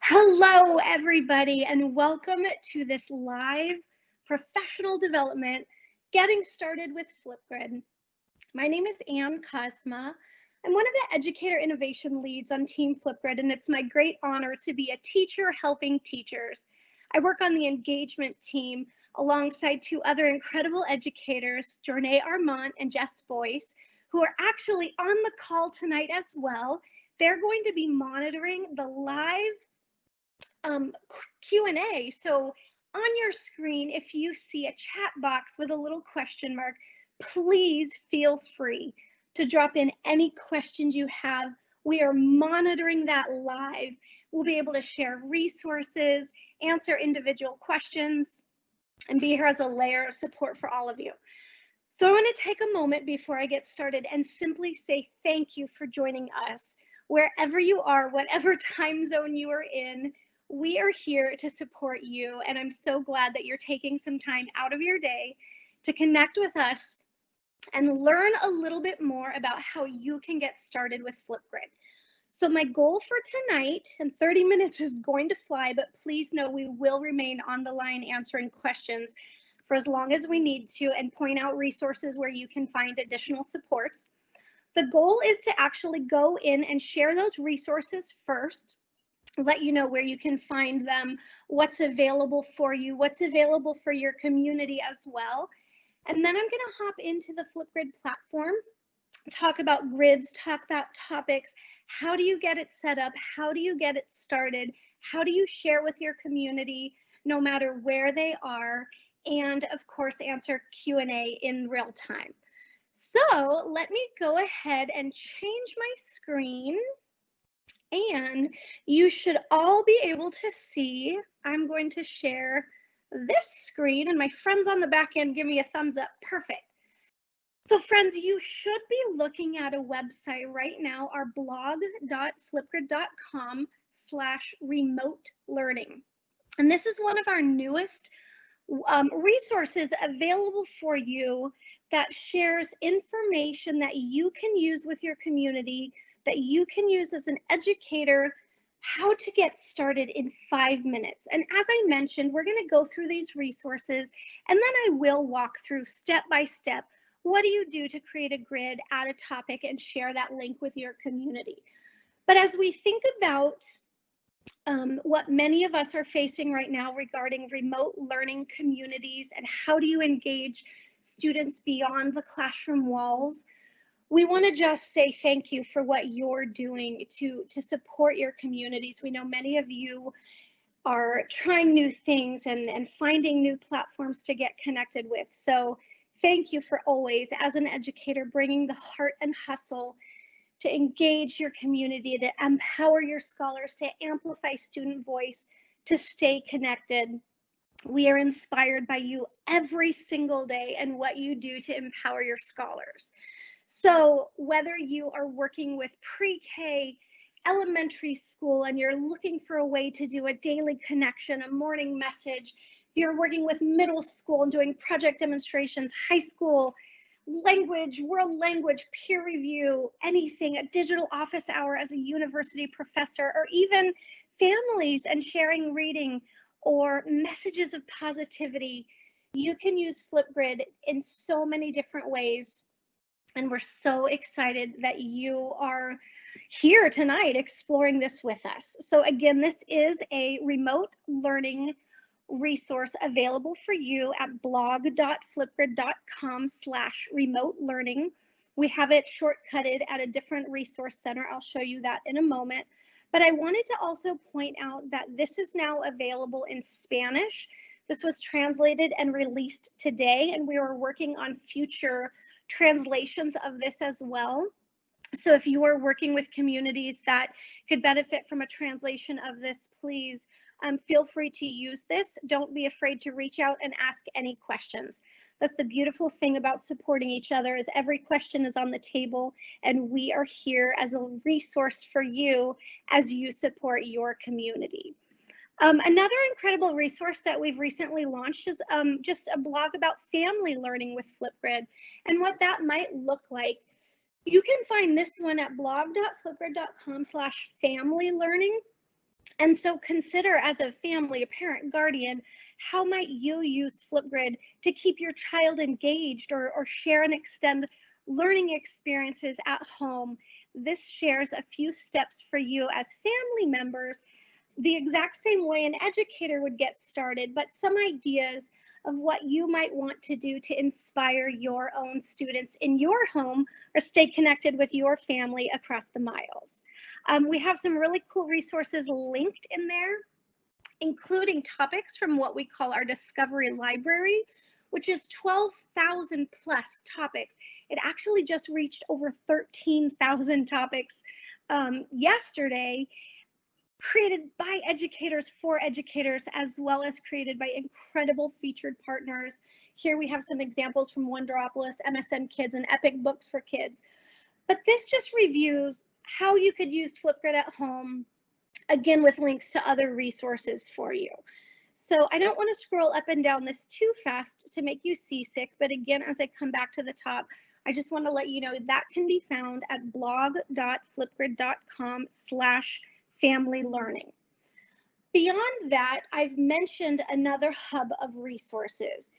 Hello, everybody, and welcome to this live professional development, Getting Started with Flipgrid. My name is Ann Cosma. I'm one of the Educator Innovation Leads on Team Flipgrid, and it's my great honor to be a teacher helping teachers. I work on the engagement team alongside two other incredible educators, Jornay Armand and Jess Boyce, who are actually on the call tonight as well. They're going to be monitoring the live Q&A. So on your screen, if you see a chat box with a little question mark, please feel free to drop in any questions you have. We are monitoring that live. We'll be able to share resources, answer individual questions, and be here as a layer of support for all of you. So I want to take a moment before I get started and simply say thank you for joining us. Wherever you are, whatever time zone you are in, we are here to support you, and I'm so glad that you're taking some time out of your day to connect with us and learn a little bit more about how you can get started with Flipgrid. So my goal for tonight, and 30 minutes is going to fly, but please know we will remain on the line answering questions for as long as we need to and point out resources where you can find additional supports. The goal is to actually go in and share those resources first, let you know where you can find them, what's available for you, what's available for your community as well. And then I'm going to hop into the Flipgrid platform, talk about grids, talk about topics. How do you get it set up? How do you get it started? How do you share with your community no matter where they are? And of course, answer Q&A in real time. So let me go ahead and change my screen. And you should all be able to see, I'm going to share this screen, and my friends on the back end give me a thumbs up. Perfect. So friends, you should be looking at a website right now, our blog.flipgrid.com/remote learning. And this is one of our newest resources available for you that shares information that you can use with your community, that you can use as an educator, how to get started in 5 minutes. And as I mentioned, we're going to go through these resources, and then I will walk through step by step. What do you do to create a grid, add a topic, and share that link with your community? But as we think about what many of us are facing right now regarding remote learning communities and how do you engage students beyond the classroom walls, we want to just say thank you for what you're doing to support your communities. We know many of you are trying new things and finding new platforms to get connected with. So thank you for always, as an educator, bringing the heart and hustle to engage your community, to empower your scholars, to amplify student voice, to stay connected. We are inspired by you every single day and what you do to empower your scholars. So whether you are working with pre-K, elementary school, and you're looking for a way to do a daily connection, a morning message, if you're working with middle school and doing project demonstrations, high school, language, world language, peer review, anything, a digital office hour as a university professor, or even families and sharing reading or messages of positivity, you can use Flipgrid in so many different ways. And we're so excited that you are here tonight exploring this with us. So again, this is a remote learning resource available for you at blog.flipgrid.com/remote learning. We have it shortcutted at a different resource center. I'll show you that in a moment. But I wanted to also point out that this is now available in Spanish. This was translated and released today, and we are working on future translations of this as well. So if you are working with communities that could benefit from a translation of this, please feel free to use this. Don't be afraid to reach out and ask any questions. That's the beautiful thing about supporting each other, is every question is on the table, and we are here as a resource for you as you support your community. Another incredible resource that we've recently launched is just a blog about family learning with Flipgrid and what that might look like. You can find this one at blog.flipgrid.com/family learning. And so consider, as a family, a parent, guardian, how might you use Flipgrid to keep your child engaged or share and extend learning experiences at home. This shares a few steps for you as family members, the exact same way an educator would get started, but some ideas of what you might want to do to inspire your own students in your home or stay connected with your family across the miles. We have some really cool resources linked in there, including topics from what we call our Discovery Library, which is 12,000 plus topics. It actually just reached over 13,000 topics yesterday, created by educators for educators, as well as created by incredible featured partners. Here we have some examples from Wonderopolis, MSN Kids, and Epic Books for Kids. But this just reviews how you could use Flipgrid at home, again with links to other resources for you. So I don't want to scroll up and down this too fast to make you seasick, but again, as I come back to the top, I just want to let you know that can be found at blog.flipgrid.com/family learning. Beyond that, I've mentioned another hub of resources.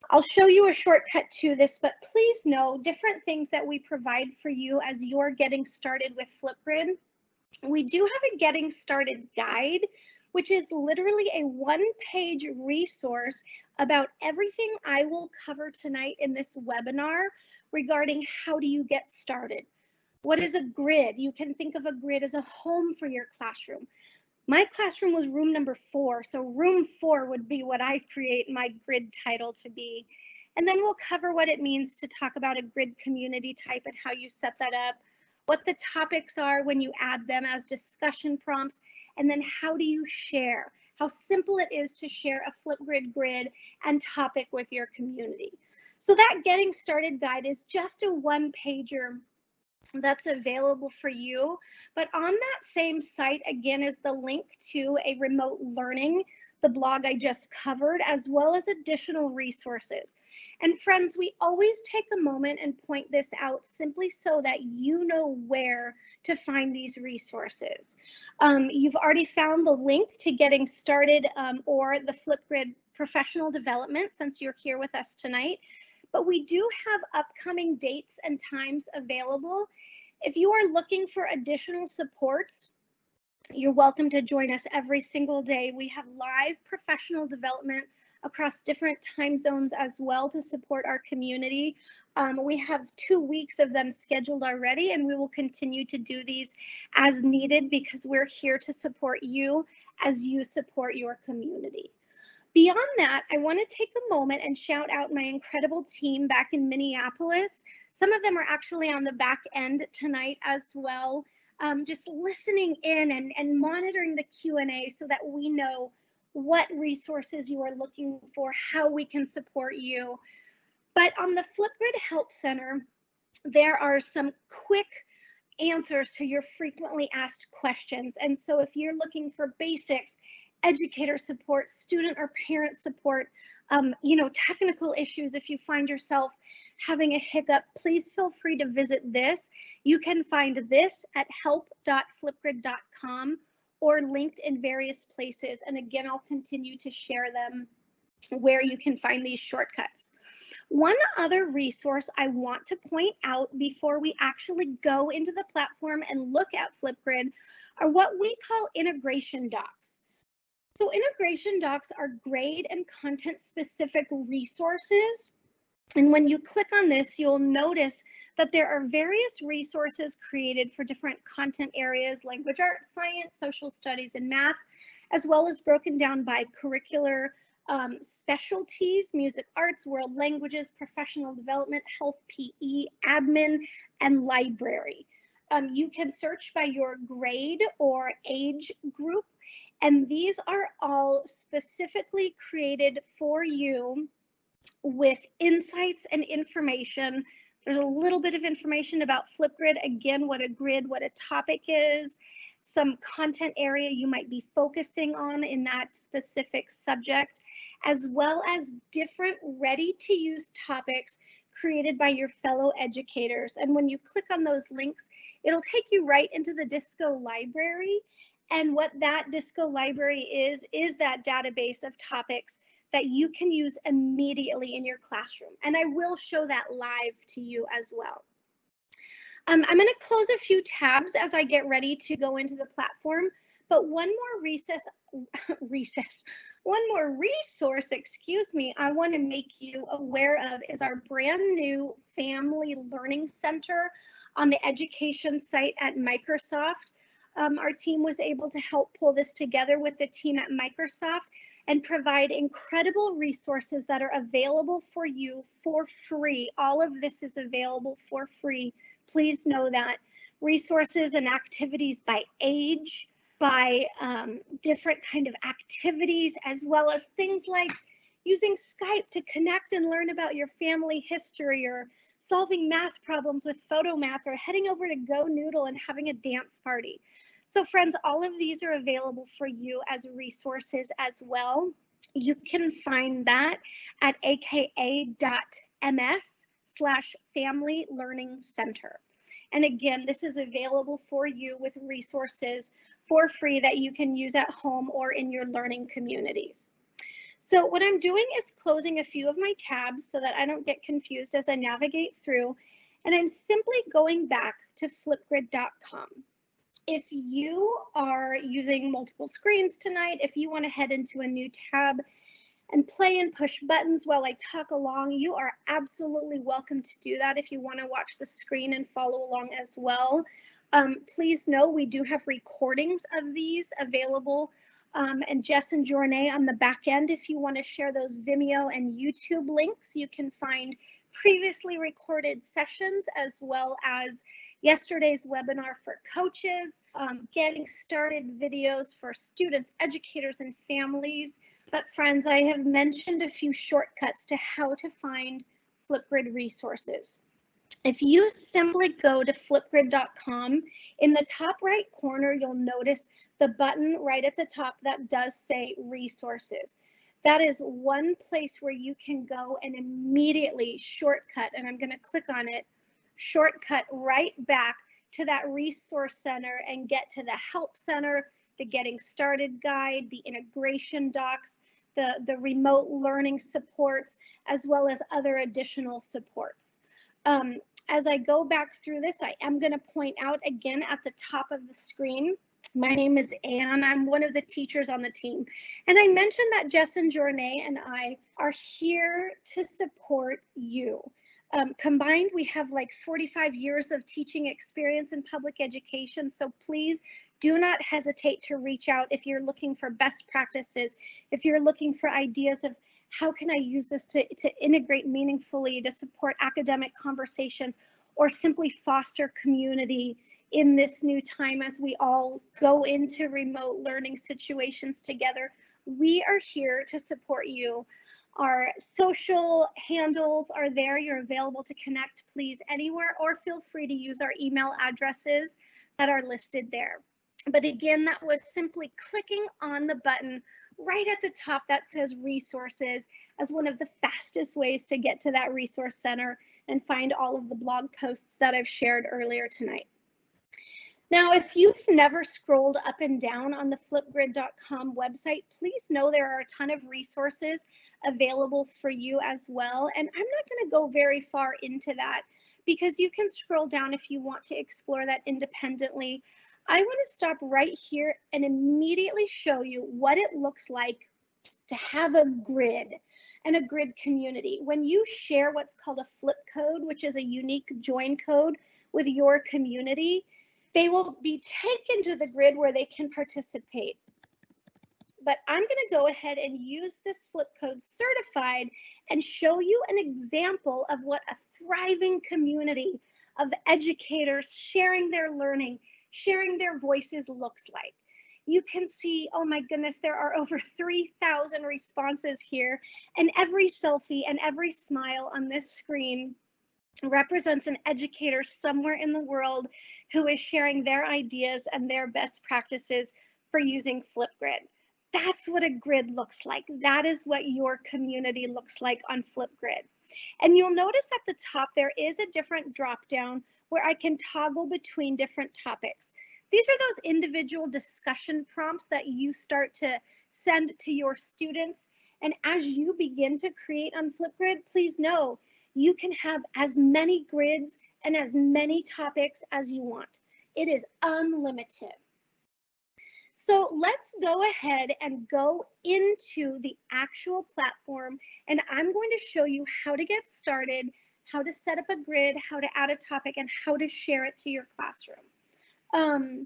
I'll show you a shortcut to this, but please know different things that we provide for you as you're getting started with Flipgrid. We do have a getting started guide, which is literally a one-page resource about everything I will cover tonight in this webinar regarding how do you get started. What is a grid? You can think of a grid as a home for your classroom. My classroom was room number 4, so room 4 would be what I create my grid title to be. And then we'll cover what it means to talk about a grid community type and how you set that up, what the topics are when you add them as discussion prompts, and then how do you share, how simple it is to share a Flipgrid grid and topic with your community. So that getting started guide is just a one-pager that's available for you. But on that same site, again, is the link to a remote learning, the blog I just covered, as well as additional resources. And friends, we always take a moment and point this out simply so that you know where to find these resources. You've already found the link to getting started or the Flipgrid professional development since you're here with us tonight. But we do have upcoming dates and times available. If you are looking for additional supports, you're welcome to join us every single day. We have live professional development across different time zones as well to support our community. We have 2 weeks of them scheduled already, and we will continue to do these as needed because we're here to support you as you support your community. Beyond that, I want to take a moment and shout out my incredible team back in Minneapolis. Some of them are actually on the back end tonight as well, just listening in and monitoring the Q&A so that we know what resources you are looking for, how we can support you. But on the Flipgrid Help Center, there are some quick answers to your frequently asked questions. And so if you're looking for basics, educator support, student or parent support, technical issues, if you find yourself having a hiccup, please feel free to visit this. You can find this at help.flipgrid.com or linked in various places. And again, I'll continue to share them where you can find these shortcuts. One other resource I want to point out before we actually go into the platform and look at Flipgrid are what we call integration docs. So integration docs are grade and content specific resources. And when you click on this, you'll notice that there are various resources created for different content areas, language arts, science, social studies, and math, as well as broken down by curricular specialties, music arts, world languages, professional development, health, PE, admin, and library. You can search by your grade or age group, and these are all specifically created for you with insights and information. There's a little bit of information about Flipgrid, again, what a grid, what a topic is, some content area you might be focusing on in that specific subject, as well as different ready-to-use topics created by your fellow educators. And when you click on those links, it'll take you right into the Disco library. And what that Disco library is that database of topics that you can use immediately in your classroom. And I will show that live to you as well. I'm going to close a few tabs as I get ready to go into the platform, but one more resource, excuse me, I want to make you aware of is our brand new Family Learning Center on the education site at Microsoft. Our team was able to help pull this together with the team at Microsoft and provide incredible resources that are available for you for free. All of this is available for free. Please know that. Resources and activities by age, by different kind of activities, as well as things like using Skype to connect and learn about your family history, or solving math problems with PhotoMath, or heading over to Go Noodle and having a dance party. So friends, all of these are available for you as resources as well. You can find that at aka.ms/Family Learning Center. And again, this is available for you with resources for free that you can use at home or in your learning communities. So what I'm doing is closing a few of my tabs so that I don't get confused as I navigate through. And I'm simply going back to flipgrid.com. If you are using multiple screens tonight, if you want to head into a new tab and play and push buttons while I talk along, you are absolutely welcome to do that if you want to watch the screen and follow along as well. Please know we do have recordings of these available, and Jess and Journey on the back end. If you want to share those Vimeo and YouTube links, you can find previously recorded sessions as well as yesterday's webinar for coaches, getting started videos for students, educators, and families. But friends, I have mentioned a few shortcuts to how to find Flipgrid resources. If you simply go to flipgrid.com, in the top right corner, you'll notice the button right at the top that does say resources. That is one place where you can go and immediately shortcut, and I'm going to click on it, shortcut right back to that resource center and get to the help center, the getting started guide, the integration docs, the remote learning supports, as well as other additional supports. As I go back through this, I am going to point out again at the top of the screen, my name is Anne. I'm one of the teachers on the team. And I mentioned that Jess and Journey and I are here to support you. Combined, we have like 45 years of teaching experience in public education. So please do not hesitate to reach out if you're looking for best practices, if you're looking for ideas of how can I use this to integrate meaningfully to support academic conversations, or simply foster community in this new time as we all go into remote learning situations together. We are here to support you. Our social handles are there. You're available to connect, please, anywhere, or feel free to use our email addresses that are listed there. But again, that was simply clicking on the button right at the top that says resources as one of the fastest ways to get to that resource center and find all of the blog posts that I've shared earlier tonight. Now, if you've never scrolled up and down on the flipgrid.com website, please know there are a ton of resources available for you as well. And I'm not going to go very far into that because you can scroll down if you want to explore that independently. I want to stop right here and immediately show you what it looks like to have a grid and a grid community. When you share what's called a flip code, which is a unique join code with your community, they will be taken to the grid where they can participate. But I'm going to go ahead and use this flip code certified and show you an example of what a thriving community of educators sharing their learning, sharing their voices looks like. You can see, oh my goodness, there are over 3,000 responses here, and every selfie and every smile on this screen represents an educator somewhere in the world who is sharing their ideas and their best practices for using Flipgrid. That's what a grid looks like. That is what your community looks like on Flipgrid. And you'll notice at the top there is a different drop down where I can toggle between different topics. These are those individual discussion prompts that you start to send to your students. And as you begin to create on Flipgrid, please know you can have as many grids and as many topics as you want. It is unlimited. So let's go ahead and go into the actual platform, and I'm going to show you how to get started, how to set up a grid, how to add a topic, and how to share it to your classroom.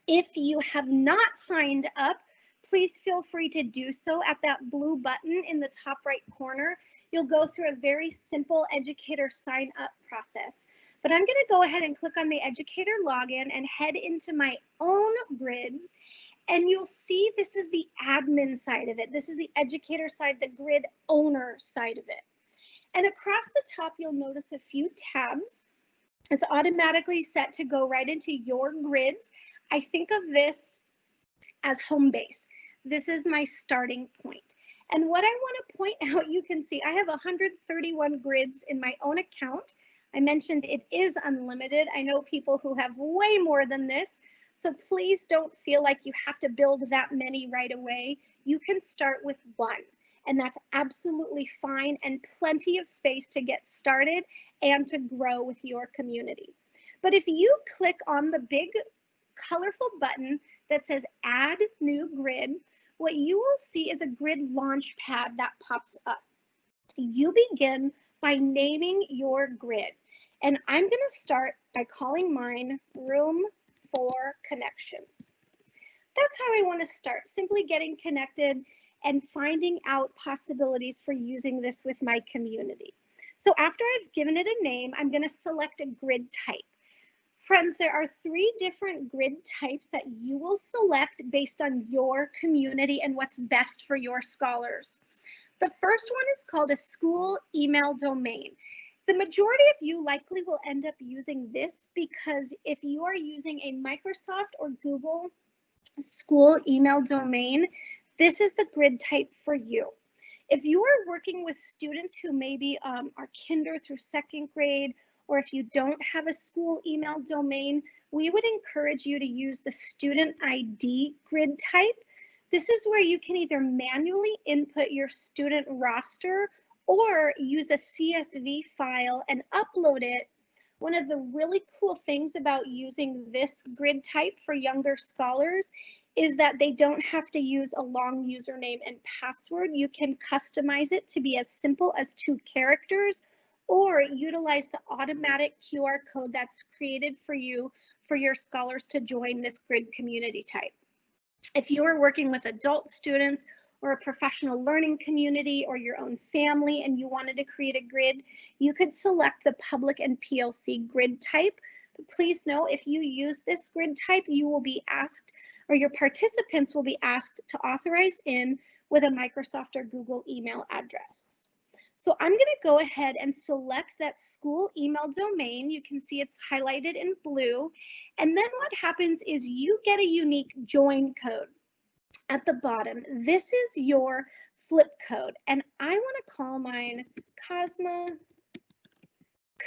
If you have not signed up, please feel free to do so at that blue button in the top right corner. You'll go through a very simple educator sign up process. But I'm going to go ahead and click on the educator login and head into my own grids. And you'll see this is the admin side of it. This is the educator side, the grid owner side of it. And across the top, you'll notice a few tabs. It's automatically set to go right into your grids. I think of this as home base. This is my starting point. And what I want to point out, you can see I have 131 grids in my own account. I mentioned it is unlimited. I know people who have way more than this, so please don't feel like you have to build that many right away. You can start with one, and that's absolutely fine and plenty of space to get started and to grow with your community. But if you click on the big colorful button that says Add New Grid, what you will see is a grid launch pad that pops up. You begin by naming your grid. And I'm going to start by calling mine Room for Connections. That's how I want to start, simply getting connected and finding out possibilities for using this with my community. So after I've given it a name, I'm going to select a grid type. Friends, there are 3 different grid types that you will select based on your community and what's best for your scholars. The first one is called a school email domain. The majority of you likely will end up using this because if you are using a Microsoft or Google school email domain, this is the grid type for you. If you are working with students who maybe are kinder through 2nd grade, or if you don't have a school email domain, we would encourage you to use the student ID grid type. This is where you can either manually input your student roster or use a CSV file and upload it. One of the really cool things about using this grid type for younger scholars is that they don't have to use a long username and password. You can customize it to be as simple as 2 characters or utilize the automatic QR code that's created for you for your scholars to join this grid community type. If you are working with adult students or a professional learning community or your own family and you wanted to create a grid, you could select the public and PLC grid type. But please know if you use this grid type, you will be asked, or your participants will be asked to authorize in with a Microsoft or Google email address. So I'm going to go ahead and select that school email domain. You can see it's highlighted in blue. And then what happens is you get a unique join code at the bottom. This is your flip code. And I want to call mine Cosmo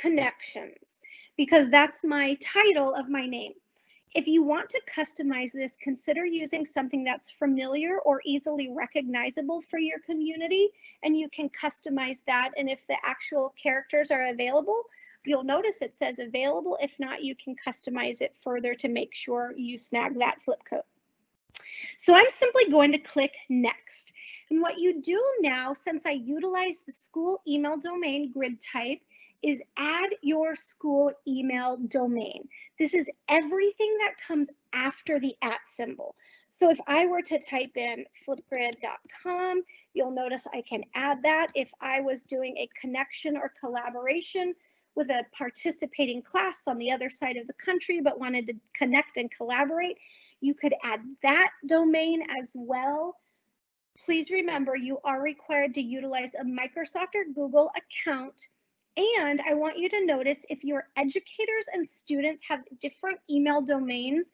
Connections because that's my title of my name. If you want to customize this, consider using something that's familiar or easily recognizable for your community, and you can customize that. And if the actual characters are available, you'll notice it says available. If not, you can customize it further to make sure you snag that flip code. So I'm simply going to click Next. And what you do now, since I utilize the school email domain grid type, is add your school email domain. This is everything that comes after the @ symbol. So if I were to type in flipgrid.com, you'll notice I can add that. If I was doing a connection or collaboration with a participating class on the other side of the country but wanted to connect and collaborate, you could add that domain as well. Please remember, you are required to utilize a Microsoft or Google account. And I want you to notice if your educators and students have different email domains,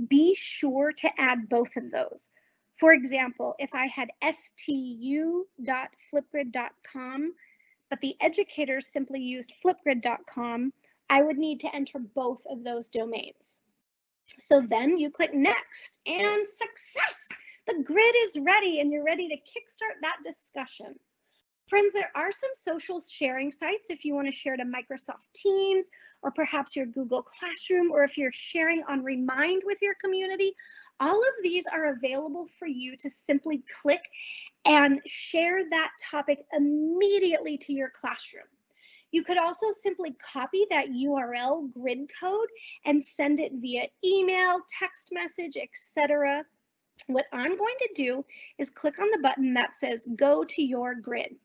be sure to add both of those. For example, if I had stu.flipgrid.com, but the educators simply used flipgrid.com, I would need to enter both of those domains. So then you click next and success. The grid is ready and you're ready to kickstart that discussion. Friends, there are some social sharing sites if you want to share to Microsoft Teams or perhaps your Google Classroom, or if you're sharing on Remind with your community. All of these are available for you to simply click and share that topic immediately to your classroom. You could also simply copy that URL grid code and send it via email, text message, etc. What I'm going to do is click on the button that says go to your grid.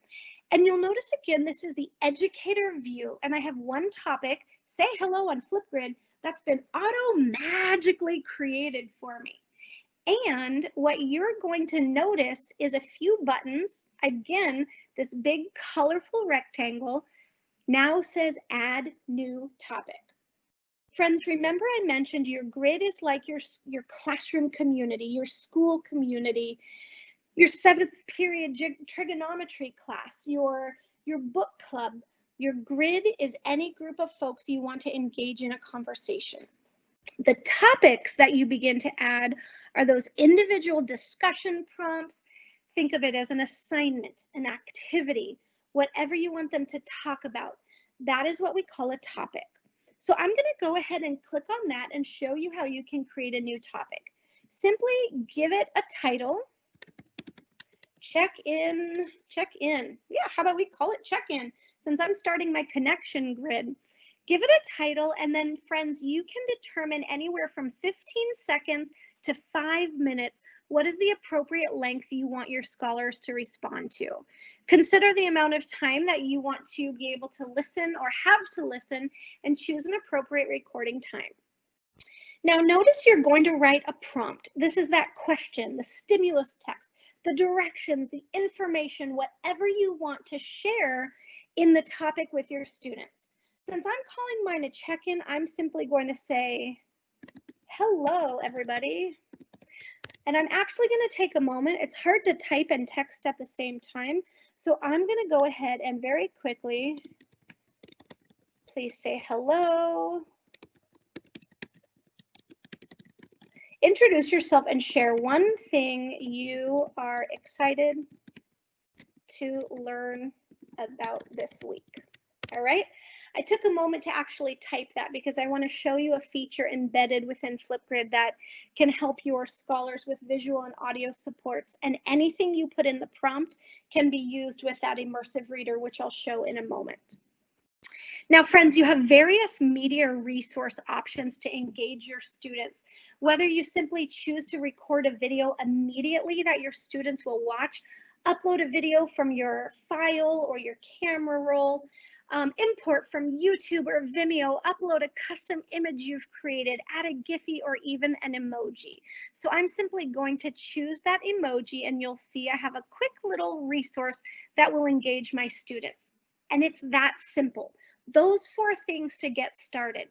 And you'll notice again, this is the educator view, and I have one topic, say hello on Flipgrid, that's been auto-magically created for me. And what you're going to notice is a few buttons. Again, this big colorful rectangle now says add new topic. Friends, remember I mentioned your grid is like your classroom community, your school community, your 7th period trigonometry class, your book club. Your grid is any group of folks you want to engage in a conversation. The topics that you begin to add are those individual discussion prompts. Think of it as an assignment, an activity, whatever you want them to talk about. That is what we call a topic. So I'm going to go ahead and click on that and show you how you can create a new topic. Simply give it a title. Check in. Yeah, how about we call it check in? Since I'm starting my connection grid, give it a title, and then friends, you can determine anywhere from 15 seconds to 5 minutes what is the appropriate length you want your scholars to respond to. Consider the amount of time that you want to be able to listen or have to listen, and choose an appropriate recording time. Now notice you're going to write a prompt. This is that question, the stimulus text, the directions, the information, whatever you want to share in the topic with your students. Since I'm calling mine a check-in, I'm simply going to say, hello, everybody. And I'm actually going to take a moment. It's hard to type and text at the same time. So I'm going to go ahead and very quickly, please say hello. Introduce yourself and share one thing you are excited to learn about this week. All right. I took a moment to actually type that because I want to show you a feature embedded within Flipgrid that can help your scholars with visual and audio supports, and anything you put in the prompt can be used with that immersive reader, which I'll show in a moment. Now, friends, you have various media resource options to engage your students. Whether you simply choose to record a video immediately that your students will watch, upload a video from your file or your camera roll, import from YouTube or Vimeo, upload a custom image you've created, add a Giphy or even an emoji. So I'm simply going to choose that emoji, and you'll see I have a quick little resource that will engage my students. And it's that simple. Those 4 things to get started.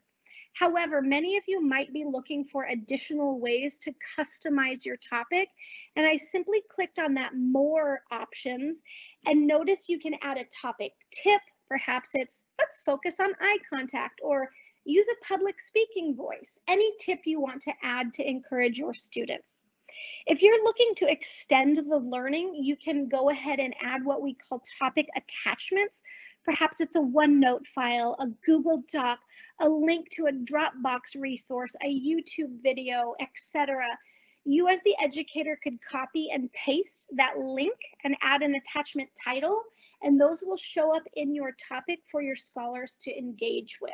However, many of you might be looking for additional ways to customize your topic, and I simply clicked on that more options, and notice you can add a topic tip. Perhaps it's let's focus on eye contact, or use a public speaking voice. Any tip you want to add to encourage your students. If you're looking to extend the learning, you can go ahead and add what we call topic attachments. Perhaps it's a OneNote file, a Google Doc, a link to a Dropbox resource, a YouTube video, etc. You as the educator could copy and paste that link and add an attachment title, and those will show up in your topic for your scholars to engage with.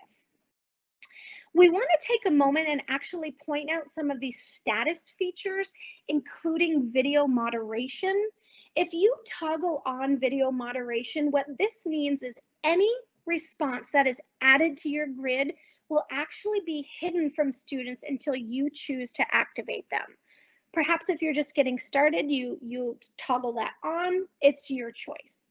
We want to take a moment and actually point out some of these status features, including video moderation. If you toggle on video moderation, what this means is any response that is added to your grid will actually be hidden from students until you choose to activate them. Perhaps if you're just getting started, you toggle that on. It's your choice.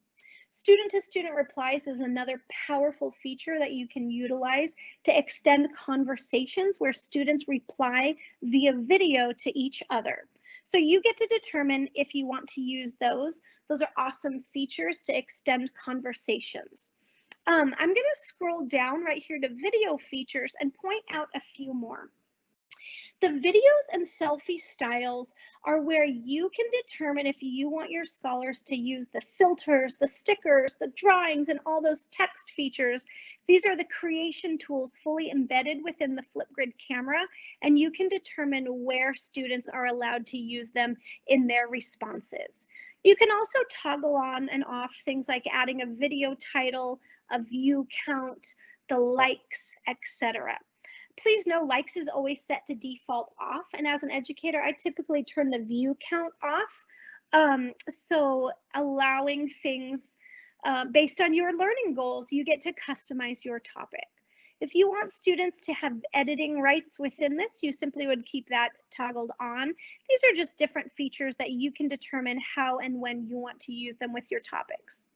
Student-to-student replies is another powerful feature that you can utilize to extend conversations where students reply via video to each other. So you get to determine if you want to use those. Those are awesome features to extend conversations. I'm going to scroll down right here to video features and point out a few more. The videos and selfie styles are where you can determine if you want your scholars to use the filters, the stickers, the drawings, and all those text features. These are the creation tools fully embedded within the Flipgrid camera, and you can determine where students are allowed to use them in their responses. You can also toggle on and off things like adding a video title, a view count, the likes, etc. Please know likes is always set to default off, and as an educator, I typically turn the view count off. So allowing things based on your learning goals, you get to customize your topic. If you want students to have editing rights within this, you simply would keep that toggled on. These are just different features that you can determine how and when you want to use them with your topics.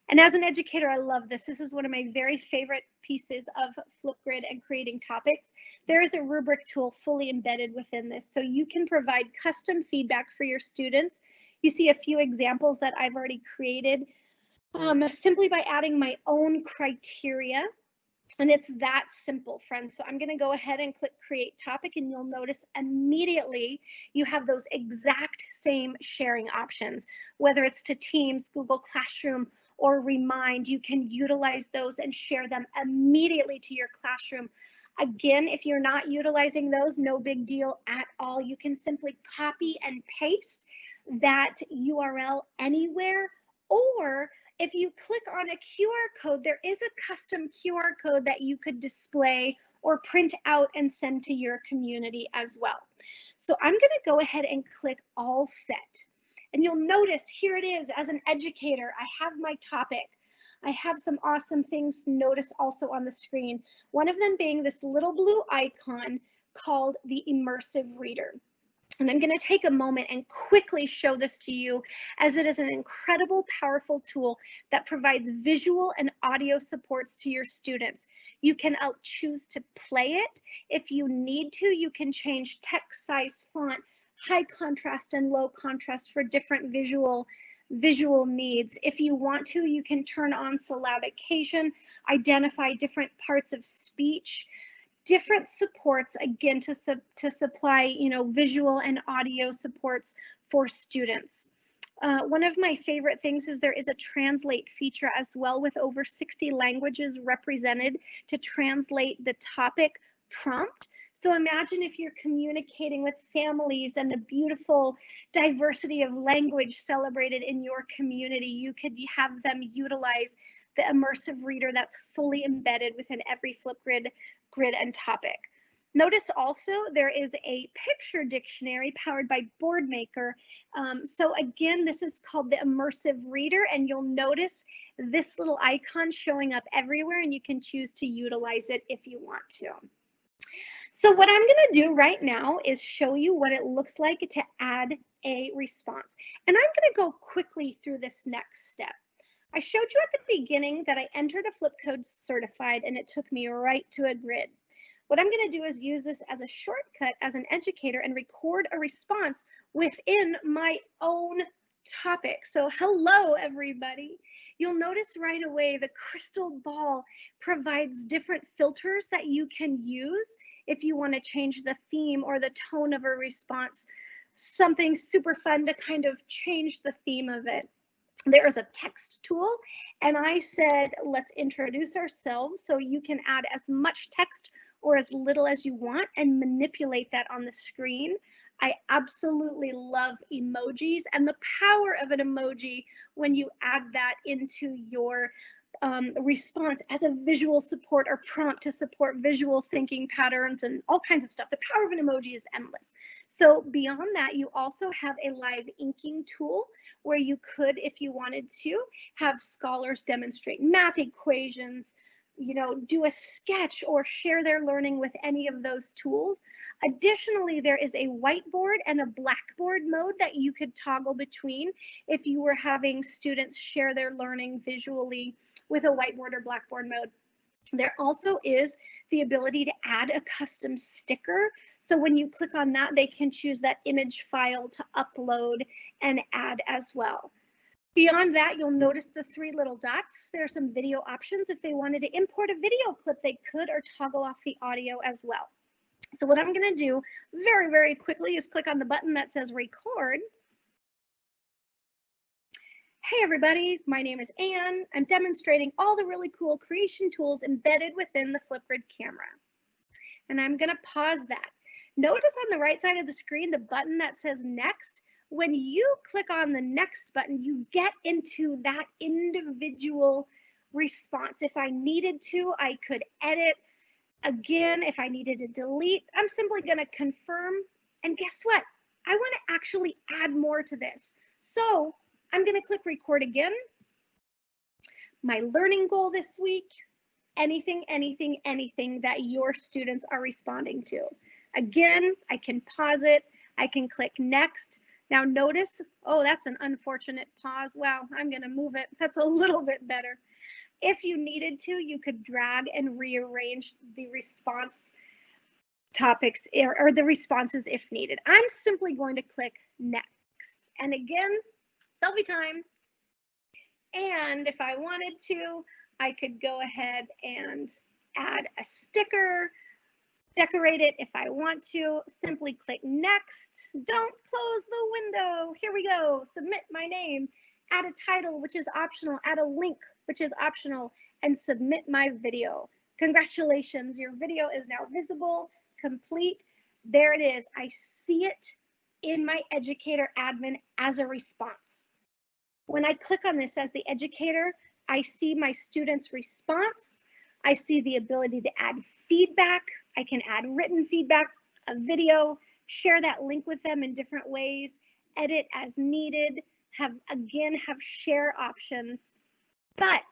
And as an educator, I love this. This is one of my very favorite pieces of Flipgrid and creating topics. There is a rubric tool fully embedded within this, so you can provide custom feedback for your students. You see a few examples that I've already created simply by adding my own criteria. And it's that simple, friends. So I'm going to go ahead and click create topic, and you'll notice immediately you have those exact same sharing options, whether it's to Teams, Google Classroom, or Remind. You can utilize those and share them immediately to your classroom. Again, if you're not utilizing those, no big deal at all. You can simply copy and paste that URL anywhere, or if you click on a QR code, there is a custom QR code that you could display or print out and send to your community as well. So I'm going to go ahead and click all set. And you'll notice here it is. As an educator, I have my topic. I have some awesome things to notice also on the screen. One of them being this little blue icon called the Immersive Reader. And I'm going to take a moment and quickly show this to you, as it is an incredible, powerful tool that provides visual and audio supports to your students. You can choose to play it. If you need to, you can change text size, font, high contrast and low contrast for different visual needs. If you want to, you can turn on syllabication, identify different parts of speech, different supports, again, to supply, visual and audio supports for students. One of my favorite things is there is a translate feature as well, with over 60 languages represented to translate the topic prompt. So imagine if you're communicating with families and the beautiful diversity of language celebrated in your community, you could have them utilize the immersive reader that's fully embedded within every Flipgrid grid and topic. Notice also there is a picture dictionary powered by Boardmaker. So again, this is called the Immersive Reader, and you'll notice this little icon showing up everywhere, and you can choose to utilize it if you want to. So what I'm going to do right now is show you what it looks like to add a response. And I'm going to go quickly through this next step. I showed you at the beginning that I entered a Flipcode certified, and it took me right to a grid. What I'm going to do is use this as a shortcut as an educator and record a response within my own topic. So hello, everybody. You'll notice right away the crystal ball provides different filters that you can use if you want to change the theme or the tone of a response. Something super fun to kind of change the theme of it. There is a text tool, and I said, let's introduce ourselves, so you can add as much text or as little as you want and manipulate that on the screen. I absolutely love emojis and the power of an emoji when you add that into your response as a visual support or prompt to support visual thinking patterns and all kinds of stuff. The power of an emoji is endless. So beyond that, you also have a live inking tool where you could, if you wanted to, have scholars demonstrate math equations, do a sketch or share their learning with any of those tools. Additionally, there is a whiteboard and a blackboard mode that you could toggle between if you were having students share their learning visually with a whiteboard or blackboard mode. There also is the ability to add a custom sticker. So when you click on that, they can choose that image file to upload and add as well. Beyond that, you'll notice the three little dots. There are some video options. If they wanted to import a video clip, they could, or toggle off the audio as well. So what I'm going to do very, very quickly is click on the button that says record. Hey everybody, my name is Anne. I'm demonstrating all the really cool creation tools embedded within the Flipgrid camera. And I'm going to pause that. Notice on the right side of the screen the button that says next. When you click on the next button, you get into that individual response. If I needed to, I could edit. Again, if I needed to delete, I'm simply going to confirm. And guess what? I want to actually add more to this. So I'm going to click record again. My learning goal this week, anything that your students are responding to. Again, I can pause it. I can click next. Now notice, oh, that's an unfortunate pause. Wow, I'm going to move it. That's a little bit better. If you needed to, you could drag and rearrange the response topics or the responses if needed. I'm simply going to click next. And again, selfie time. And if I wanted to, I could go ahead and add a sticker, decorate it if I want to. Simply click next. Don't close the window. Here we go. Submit my name. Add a title, which is optional. Add a link, which is optional. And submit my video. Congratulations, your video is now visible, complete. There it is. I see it in my Educator admin as a response. When I click on this as the educator, I see my student's response. I see the ability to add feedback. I can add written feedback, a video, share that link with them in different ways, edit as needed, have share options. But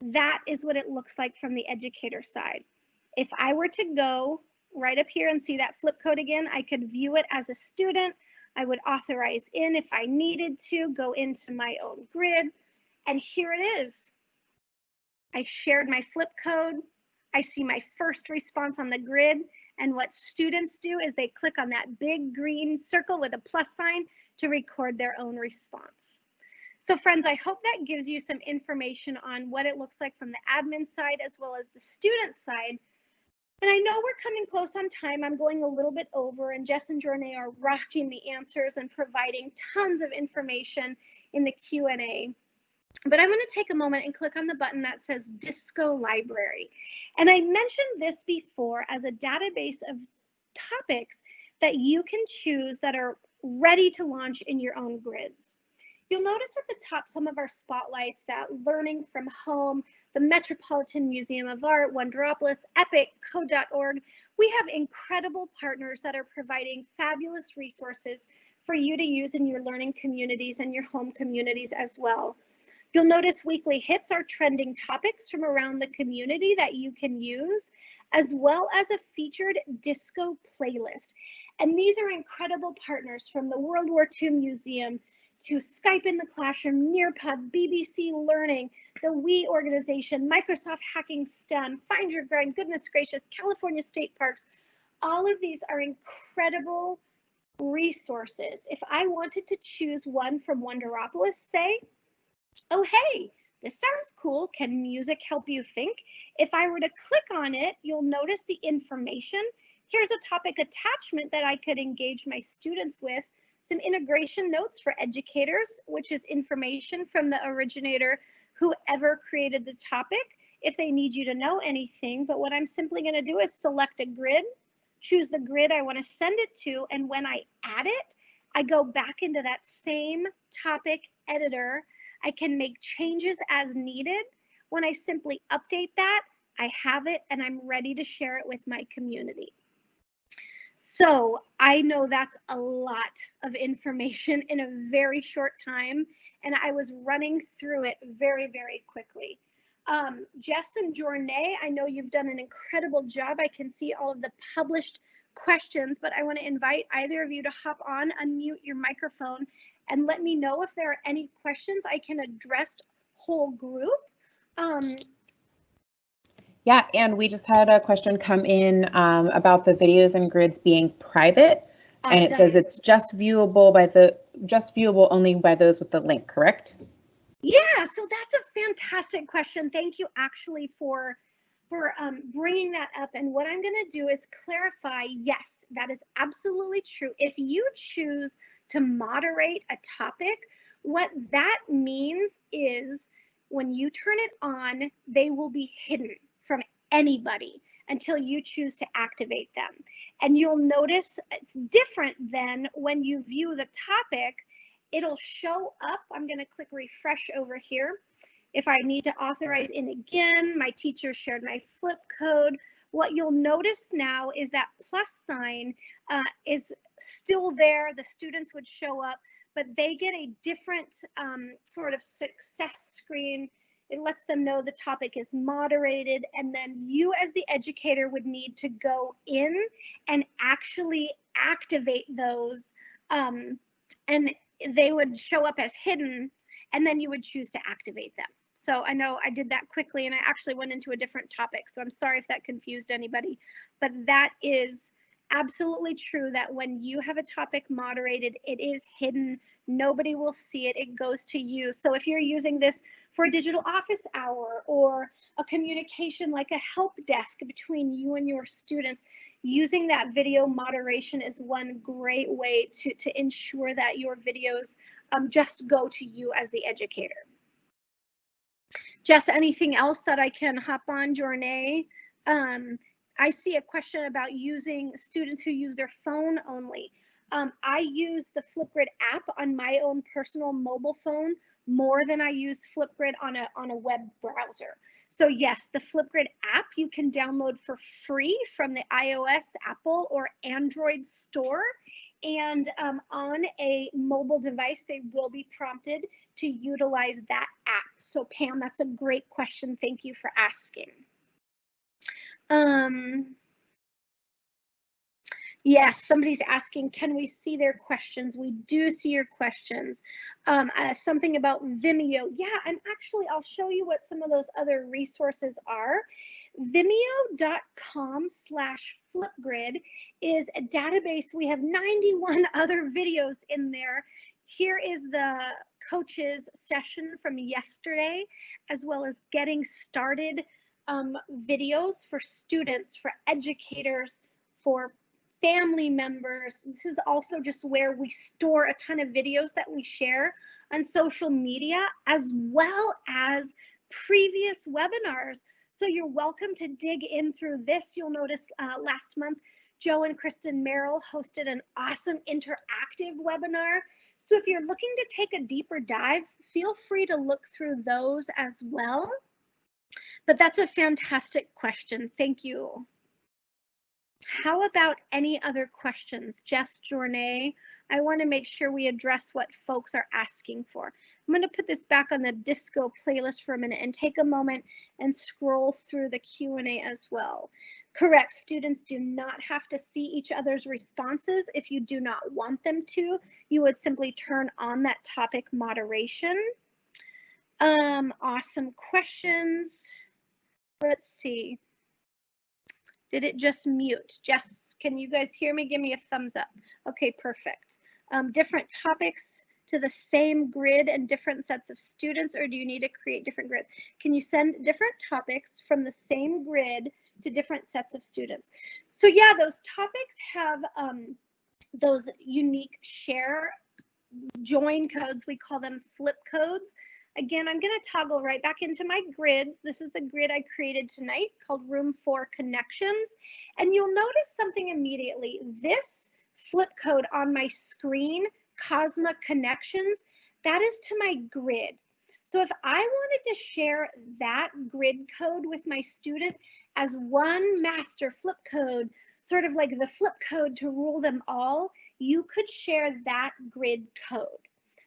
that is what it looks like from the educator side. If I were to go right up here and see that flip code again, I could view it as a student. I would authorize in if I needed to, go into my own grid, and here it is. I shared my flip code. I see my first response on the grid, and what students do is they click on that big green circle with a plus sign to record their own response. So friends, I hope that gives you some information on what it looks like from the admin side as well as the student side. And I know we're coming close on time. I'm going a little bit over, and Jess and Jornay are rocking the answers and providing tons of information in the Q&A. But I'm going to take a moment and click on the button that says Disco Library. And I mentioned this before as a database of topics that you can choose that are ready to launch in your own grids. You'll notice at the top some of our spotlights, that Learning from Home, the Metropolitan Museum of Art, Wonderopolis, Epic, Code.org. We have incredible partners that are providing fabulous resources for you to use in your learning communities and your home communities as well. You'll notice weekly hits are trending topics from around the community that you can use, as well as a featured disco playlist. And these are incredible partners, from the World War II Museum to Skype in the Classroom, Nearpod, BBC Learning, the WE organization, Microsoft Hacking STEM, Find Your Grind, goodness gracious, California State Parks. All of these are incredible resources. If I wanted to choose one from Wonderopolis, say, oh, hey, this sounds cool. Can music help you think? If I were to click on it, you'll notice the information. Here's a topic attachment that I could engage my students with. Some integration notes for educators, which is information from the originator, whoever created the topic, if they need you to know anything. But what I'm simply going to do is select a grid, choose the grid I want to send it to, and when I add it, I go back into that same topic editor. I can make changes as needed. When I simply update that, I have it and I'm ready to share it with my community. So I know that's a lot of information in a very short time, and I was running through it very, very quickly. Jess and Jornay, I know you've done an incredible job. I can see all of the published questions, but I want to invite either of you to hop on, unmute your microphone, and let me know if there are any questions I can address whole group. Yeah, and we just had a question come in about the videos and grids being private, awesome. And it says it's just viewable only by those with the link, correct? Yeah, so that's a fantastic question. Thank you actually for for bringing that up. And what I'm going to do is clarify, yes, that is absolutely true. If you choose to moderate a topic, what that means is when you turn it on, they will be hidden from anybody until you choose to activate them. And you'll notice it's different than when you view the topic. It'll show up. I'm going to click refresh over here. If I need to authorize in again, my teacher shared my flip code. What you'll notice now is that plus sign is still there. The students would show up, but they get a different sort of success screen. It lets them know the topic is moderated, and then you as the educator would need to go in and actually activate those, and they would show up as hidden, and then you would choose to activate them. So I know I did that quickly and I actually went into a different topic. So I'm sorry if that confused anybody, but that is absolutely true that when you have a topic moderated, it is hidden. Nobody will see it. It goes to you. So if you're using this for a digital office hour or a communication like a help desk between you and your students, using that video moderation is one great way to ensure that your videos just go to you as the educator. Jess, anything else that I can hop on, Jornay? I see a question about using students who use their phone only. I use the Flipgrid app on my own personal mobile phone more than I use Flipgrid on a web browser. So yes, the Flipgrid app you can download for free from the iOS, Apple, or Android store. And on a mobile device, they will be prompted to utilize that app. So Pam, that's a great question. Thank you for asking. Yes, somebody's asking, can we see their questions? We do see your questions. Something about Vimeo. Yeah, and actually I'll show you what some of those other resources are. Vimeo.com/Flipgrid is a database. We have 91 other videos in there. Here is the coach's session from yesterday, as well as getting started videos for students, for educators, for family members. This is also just where we store a ton of videos that we share on social media, as well as previous webinars. So you're welcome to dig in through this. You'll notice last month, Joe and Kristen Merrill hosted an awesome interactive webinar. So if you're looking to take a deeper dive, feel free to look through those as well. But that's a fantastic question. Thank you. How about any other questions? Jess, Jornay, I want to make sure we address what folks are asking for. I'm going to put this back on the disco playlist for a minute and take a moment and scroll through the Q&A as well. Correct, students do not have to see each other's responses. If you do not want them to, you would simply turn on that topic moderation. Awesome questions. Let's see. Did it just mute? Jess, can you guys hear me? Give me a thumbs up. Okay, perfect. Different topics to the same grid and different sets of students, or do you need to create different grids? Can you send different topics from the same grid to different sets of students? So yeah, those topics have those unique share join codes. We call them flip codes. Again, I'm going to toggle right back into my grids. This is the grid I created tonight called Room for Connections. And you'll notice something immediately. This flip code on my screen, Cosma Connections, that is to my grid. So if I wanted to share that grid code with my student as one master flip code, sort of like the flip code to rule them all, you could share that grid code.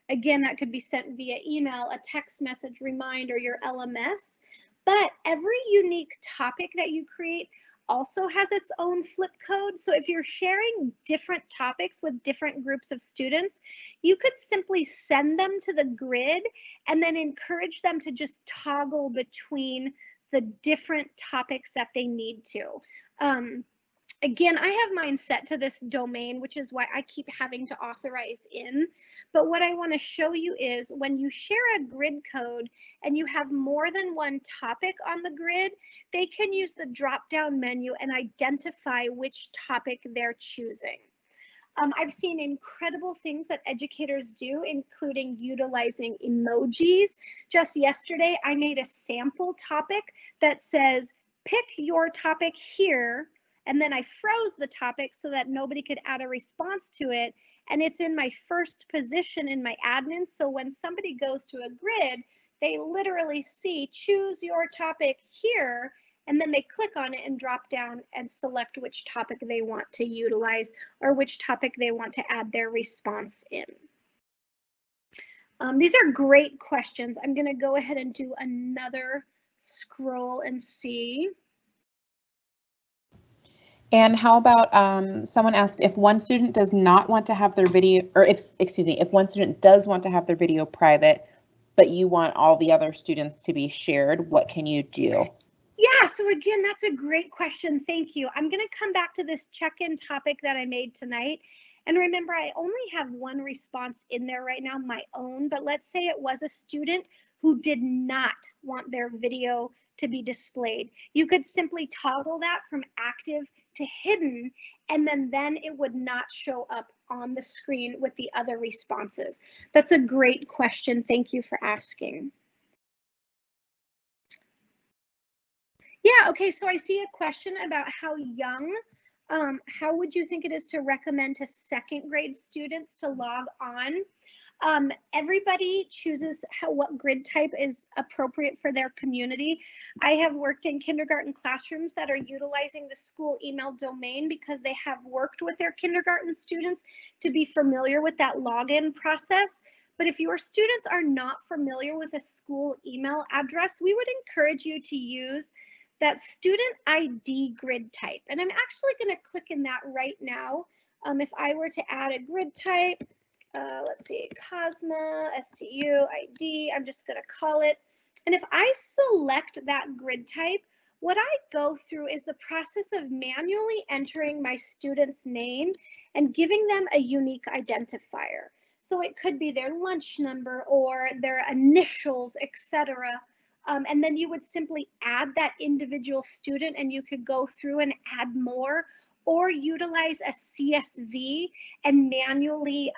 Again, that could be sent via email, a text message, reminder, your LMS. But every unique topic that you create also has its own flip code. So if you're sharing different topics with different groups of students, you could simply send them to the grid and then encourage them to just toggle between the different topics that they need to. Again, I have mine set to this domain, which is why I keep having to authorize in. But what I want to show you is when you share a grid code and you have more than one topic on the grid, they can use the drop-down menu and identify which topic they're choosing. I've seen incredible things that educators do, including utilizing emojis. Just yesterday, I made a sample topic that says, pick your topic here. And then I froze the topic so that nobody could add a response to it. And it's in my first position in my admin. So when somebody goes to a grid, they literally see, choose your topic here. And then they click on it and drop down and select which topic they want to utilize or which topic they want to add their response in. These are great questions. I'm going to go ahead and do another scroll and see. And how about someone asked if one student does not want to have their video, or if one student does want to have their video private, but you want all the other students to be shared, what can you do? Yeah, so again, that's a great question. Thank you. I'm going to come back to this check-in topic that I made tonight. And remember, I only have one response in there right now, my own, but let's say it was a student who did not want their video to be displayed. You could simply toggle that from active to hidden, and then it would not show up on the screen with the other responses. That's a great question. Thank you for asking. Yeah, okay, so I see a question about how young, how would you think it is to recommend to second grade students to log on? Everybody chooses what grid type is appropriate for their community. I have worked in kindergarten classrooms that are utilizing the school email domain because they have worked with their kindergarten students to be familiar with that login process. But if your students are not familiar with a school email address, we would encourage you to use that student ID grid type. And I'm actually going to click in that right now. If I were to add a grid type, let's see, Cosma, STU, ID, I'm just going to call it. And if I select that grid type, what I go through is the process of manually entering my student's name and giving them a unique identifier. So it could be their lunch number or their initials, etc. And then you would simply add that individual student and you could go through and add more or utilize a CSV and manually,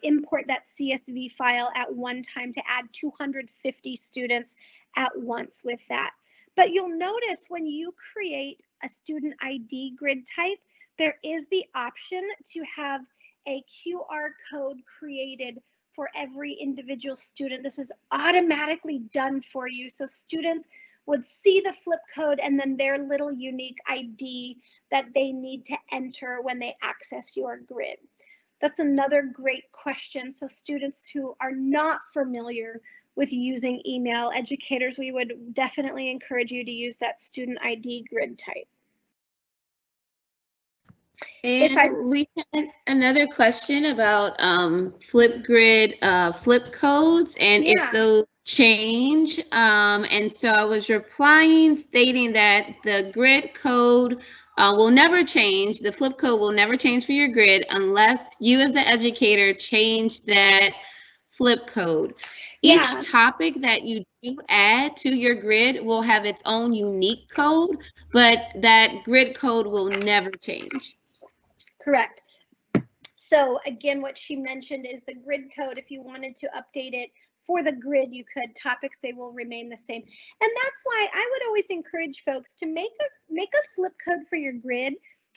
import that CSV file at one time to add 250 students at once with that. But you'll notice when you create a student ID grid type, there is the option to have a QR code created for every individual student. This is automatically done for you. So students would see the flip code and then their little unique ID that they need to enter when they access your grid. That's another great question. So students who are not familiar with using email, educators, we would definitely encourage you to use that student ID grid type. And we had another question about Flipgrid flip codes and if those change. And so I was replying stating that the grid code will never change. The flip code will never change for your grid unless you as the educator change that flip code. Each topic that you do add to your grid will have its own unique code, but that grid code will never change. Correct. So again, what she mentioned is the grid code. If you wanted to update it for the grid, you could. Topics, they will remain the same. And that's why I would always encourage folks to make a flip code for your grid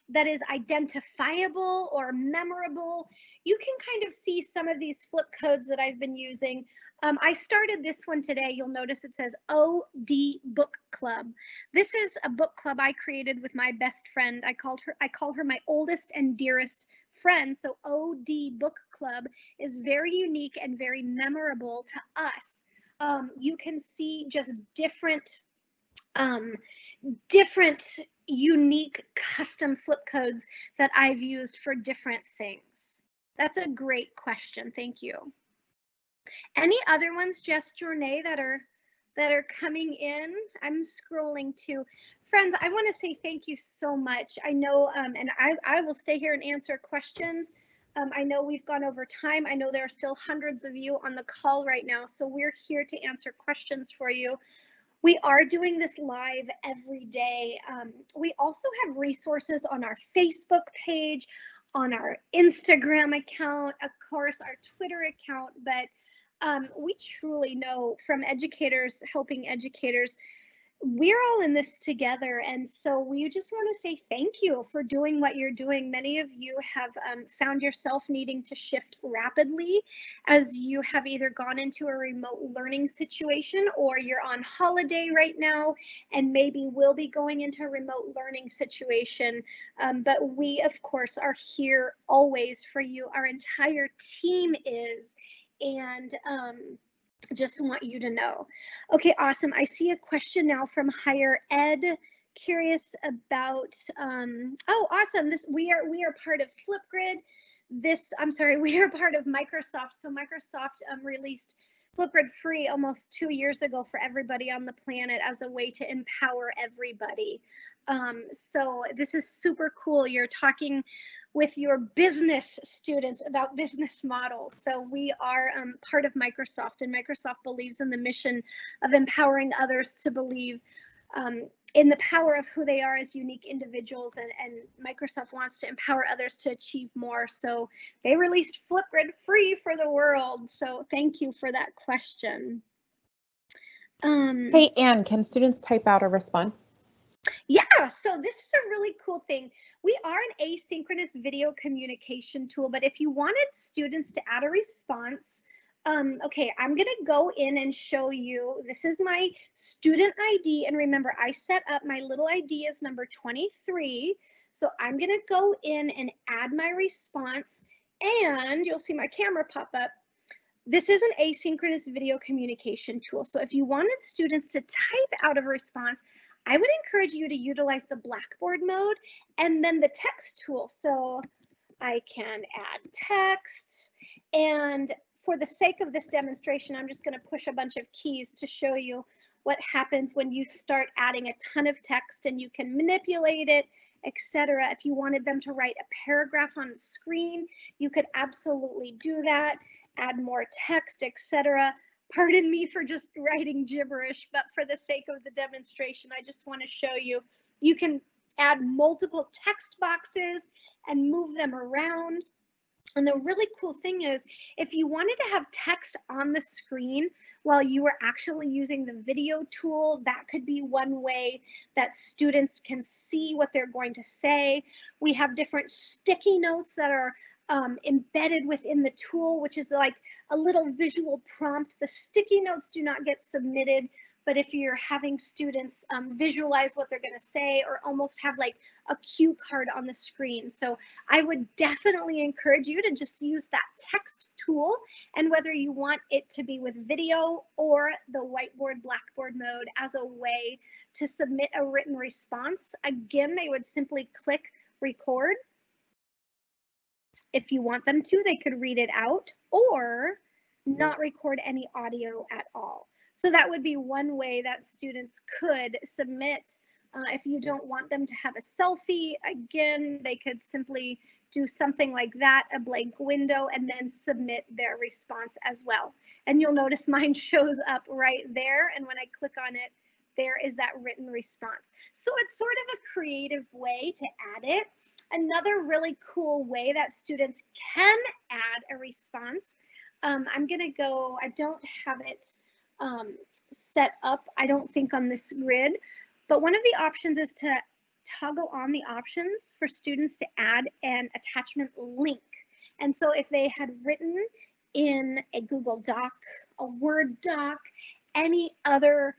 that is identifiable or memorable. You can kind of see some of these flip codes that I've been using. I started this one today. You'll notice it says OD Book Club. This is a book club I created with my best friend. I call her my oldest and dearest friend. So OD Book Club is very unique and very memorable to us. You can see just different unique custom flip codes that I've used for different things. That's a great question. Thank you. Any other ones, Jess, Jornay, that that are coming in. I'm scrolling too. Friends, I want to say thank you so much. I know, and I will stay here and answer questions. I know we've gone over time. I know there are still hundreds of you on the call right now, so we're here to answer questions for you. We are doing this live every day. We also have resources on our Facebook page, on our Instagram account, of course, our Twitter account, but we truly know from educators helping educators, we're all in this together. And so we just want to say thank you for doing what you're doing. Many of you have found yourself needing to shift rapidly as you have either gone into a remote learning situation or you're on holiday right now and maybe will be going into a remote learning situation. But we, of course, are here always for you. Our entire team is. And just want you to know. Okay, awesome. I see a question now from higher ed. Curious about, oh, awesome. We are part of Flipgrid. We are part of Microsoft. So Microsoft released Flipgrid free almost 2 years ago for everybody on the planet as a way to empower everybody. So this is super cool. You're talking with your business students about business models. So we are part of Microsoft, and Microsoft believes in the mission of empowering others to believe in the power of who they are as unique individuals, and Microsoft wants to empower others to achieve more. So they released Flipgrid free for the world. So thank you for that question. Hey, Anne, can students type out a response? Yeah, so this is a really cool thing. We are an asynchronous video communication tool, but if you wanted students to add a response, okay, I'm going to go in and show you. This is my student ID. And remember, I set up my little ID as number 23. So I'm going to go in and add my response, and you'll see my camera pop up. This is an asynchronous video communication tool. So if you wanted students to type out a response, I would encourage you to utilize the Blackboard mode and then the text tool. So I can add text, and for the sake of this demonstration, I'm just going to push a bunch of keys to show you what happens when you start adding a ton of text, and you can manipulate it, etc. If you wanted them to write a paragraph on the screen, you could absolutely do that, add more text, etc. Pardon me for just writing gibberish, but for the sake of the demonstration, I just want to show you, you can add multiple text boxes and move them around. And the really cool thing is, if you wanted to have text on the screen while you were actually using the video tool, that could be one way that students can see what they're going to say. We have different sticky notes that are embedded within the tool, which is like a little visual prompt. The sticky notes do not get submitted, but if you're having students visualize what they're going to say, or almost have like a cue card on the screen. So I would definitely encourage you to just use that text tool, and whether you want it to be with video or the whiteboard Blackboard mode as a way to submit a written response. Again, they would simply click record. If you want them to, they could read it out or not record any audio at all. So that would be one way that students could submit. If you don't want them to have a selfie, again, they could simply do something like that, a blank window, and then submit their response as well. And you'll notice mine shows up right there. And when I click on it, there is that written response. So it's sort of a creative way to add it. Another really cool way that students can add a response, I'm going to go, I don't have it set up, I don't think, on this grid, but one of the options is to toggle on the options for students to add an attachment link. And so if they had written in a Google Doc, a Word doc, any other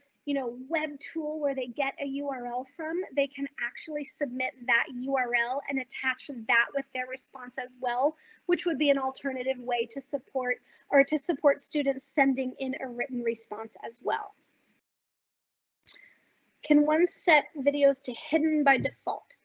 web tool where they get a URL from, they can actually submit that URL and attach that with their response as well, which would be an alternative way to support students sending in a written response as well. Can one set videos to hidden by default?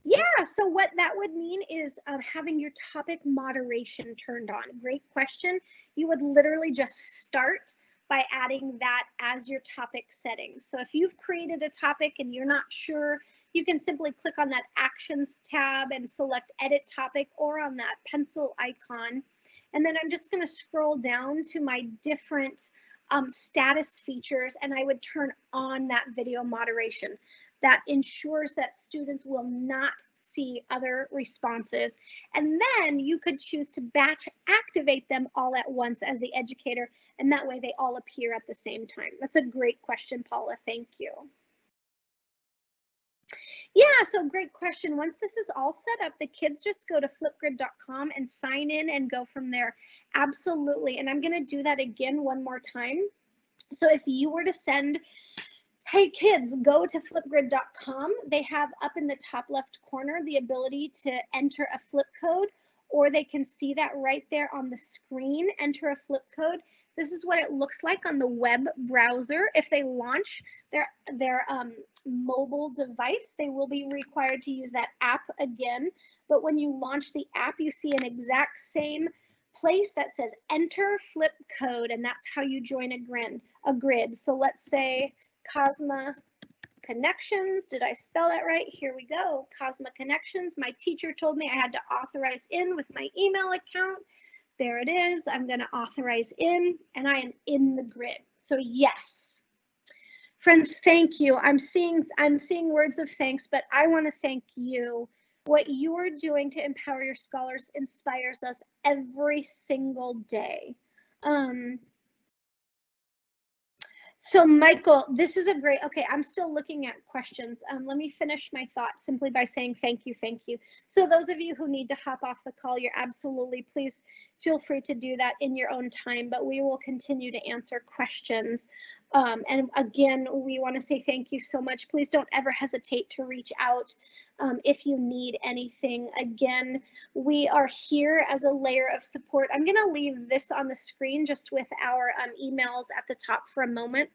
Yeah, so what that would mean is having your topic moderation turned on. Great question. You would literally just start by adding that as your topic setting. So if you've created a topic and you're not sure, you can simply click on that Actions tab and select Edit Topic, or on that pencil icon. And then I'm just going to scroll down to my different status features, and I would turn on that video moderation. That ensures that students will not see other responses. And then you could choose to batch activate them all at once as the educator, and that way they all appear at the same time. That's a great question, Paula. Thank you. Yeah, so great question. Once this is all set up, the kids just go to flipgrid.com and sign in and go from there. Absolutely. And I'm going to do that again one more time. So if you were to send, hey kids, go to flipgrid.com, they have up in the top left corner the ability to enter a flip code, or they can see that right there on the screen, enter a flip code. This is what it looks like on the web browser. If they launch their mobile device, they will be required to use that app again. But when you launch the app, you see an exact same place that says enter flip code, and that's how you join a grid. So let's say Cosma Connections. Did I spell that right? Here we go. Cosma Connections. My teacher told me I had to authorize in with my email account. There it is. I'm going to authorize in, and I am in the grid. So yes. Friends, thank you. I'm seeing words of thanks, but I want to thank you. What you are doing to empower your scholars inspires us every single day. So Michael, this is a great, okay, I'm still looking at questions. Let me finish my thought simply by saying thank you, thank you. So those of you who need to hop off the call, you're absolutely, please feel free to do that in your own time, but we will continue to answer questions. And again, we want to say thank you so much. Please don't ever hesitate to reach out if you need anything. Again, we are here as a layer of support. I'm going to leave this on the screen just with our emails at the top for a moment.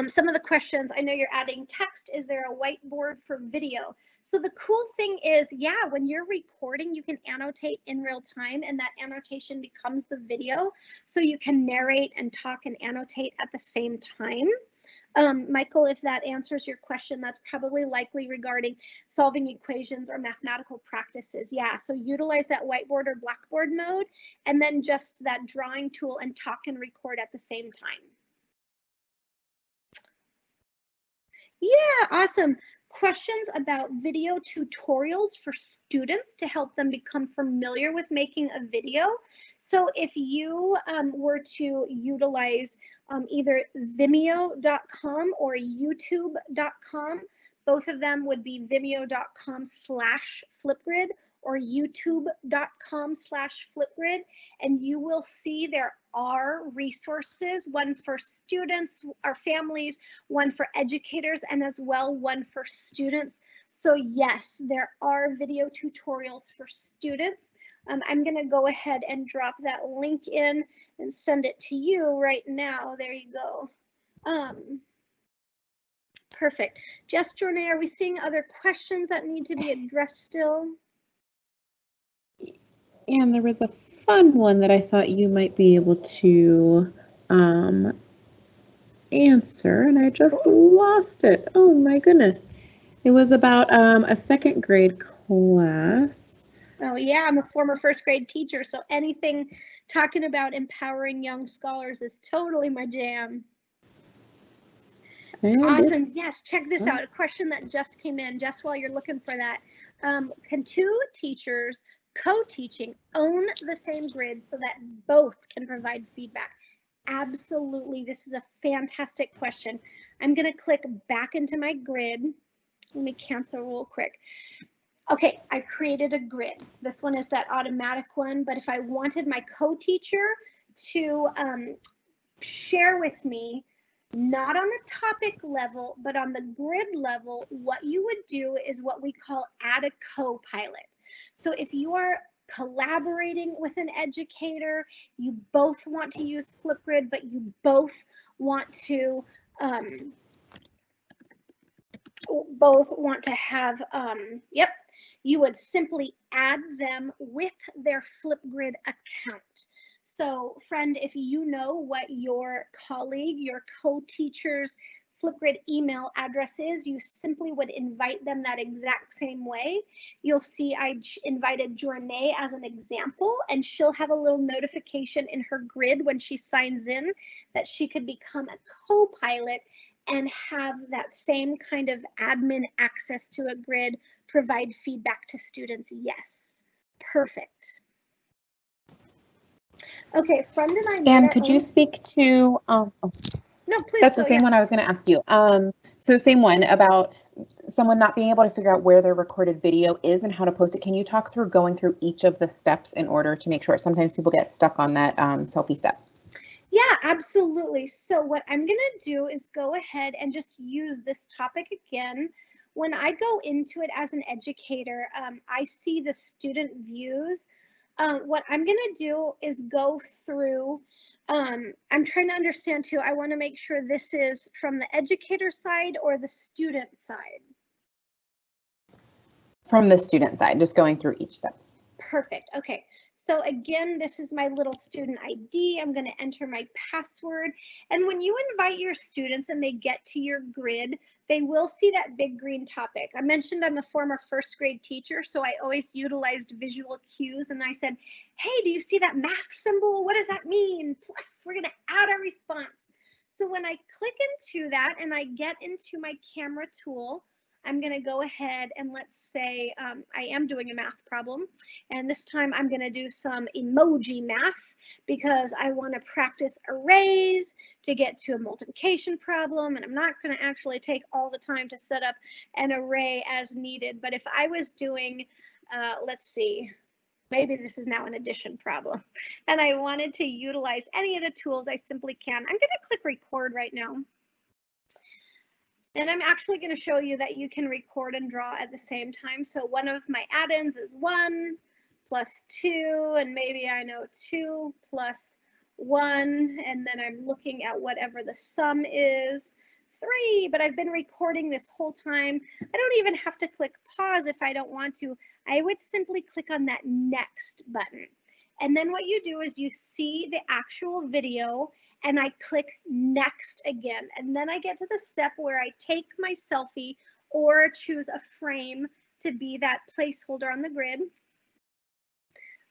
Some of the questions, I know you're adding text. Is there a whiteboard for video? So the cool thing is, yeah, when you're recording, you can annotate in real time, and that annotation becomes the video. So you can narrate and talk and annotate at the same time. Michael, if that answers your question, that's probably likely regarding solving equations or mathematical practices. Yeah, so utilize that whiteboard or blackboard mode, and then just that drawing tool and talk and record at the same time. Yeah, awesome. Questions about video tutorials for students to help them become familiar with making a video. So if you were to utilize either vimeo.com or youtube.com, both of them would be vimeo.com/flipgrid or youtube.com/flipgrid, and you will see there are resources, one for students or families, one for educators, and as well one for students. So yes, there are video tutorials for students. I'm going to go ahead and drop that link in and send it to you right now. There you go. Perfect. Jess Jornay, are we seeing other questions that need to be addressed still? And there was a fun one that I thought you might be able to answer, and I just lost it. Oh my goodness. It was about a second grade class. Oh yeah, I'm a former first grade teacher, so anything talking about empowering young scholars is totally my jam. Awesome. Yes, check this out. A question that just came in. Just while you're looking for that. Can two teachers co-teaching own the same grid so that both can provide feedback? Absolutely. This is a fantastic question. I'm going to click back into my grid. Let me cancel real quick. Okay, I created a grid. This one is that automatic one, but if I wanted my co-teacher to share with me, not on the topic level, but on the grid level, what you would do is what we call add a co-pilot. So if you are collaborating with an educator, you both want to use Flipgrid, but you both want to have, you would simply add them with their Flipgrid account. So friend, if you know what your colleague, your co-teacher's Flipgrid email address is, you simply would invite them that exact same way. You'll see I invited Journée as an example, and she'll have a little notification in her grid when she signs in that she could become a co-pilot and have that same kind of admin access to a grid, provide feedback to students. Yes, perfect. Okay, friend and I. And could you speak to? No, please. That's the same one I was going to ask you. So same one about someone not being able to figure out where their recorded video is and how to post it. Can you talk through going through each of the steps in order to make sure? Sometimes people get stuck on that selfie step. Yeah, absolutely. So what I'm going to do is go ahead and just use this topic again. When I go into it as an educator, I see the student views. What I'm going to do is go through. I'm trying to understand too. I want to make sure this is from the educator side or the student side. From the student side, just going through each steps. Perfect. Okay. So again, this is my little student ID. I'm going to enter my password. And when you invite your students and they get to your grid, they will see that big green topic. I mentioned I'm a former first grade teacher, so I always utilized visual cues. And I said, hey, do you see that math symbol? What does that mean? Plus, we're going to add our response. So when I click into that and I get into my camera tool, I'm going to go ahead and let's say I am doing a math problem, and this time I'm going to do some emoji math because I want to practice arrays to get to a multiplication problem, and I'm not going to actually take all the time to set up an array as needed. But if I was doing, let's see, maybe this is now an addition problem, and I wanted to utilize any of the tools, I simply can. I'm going to click record right now. And I'm actually going to show you that you can record and draw at the same time. So one of my add-ins is 1 plus 2, and maybe I know 2 plus 1, and then I'm looking at whatever the sum is, 3, but I've been recording this whole time. I don't even have to click pause if I don't want to. I would simply click on that next button. And then what you do is you see the actual video, and I click next again. And then I get to the step where I take my selfie or choose a frame to be that placeholder on the grid.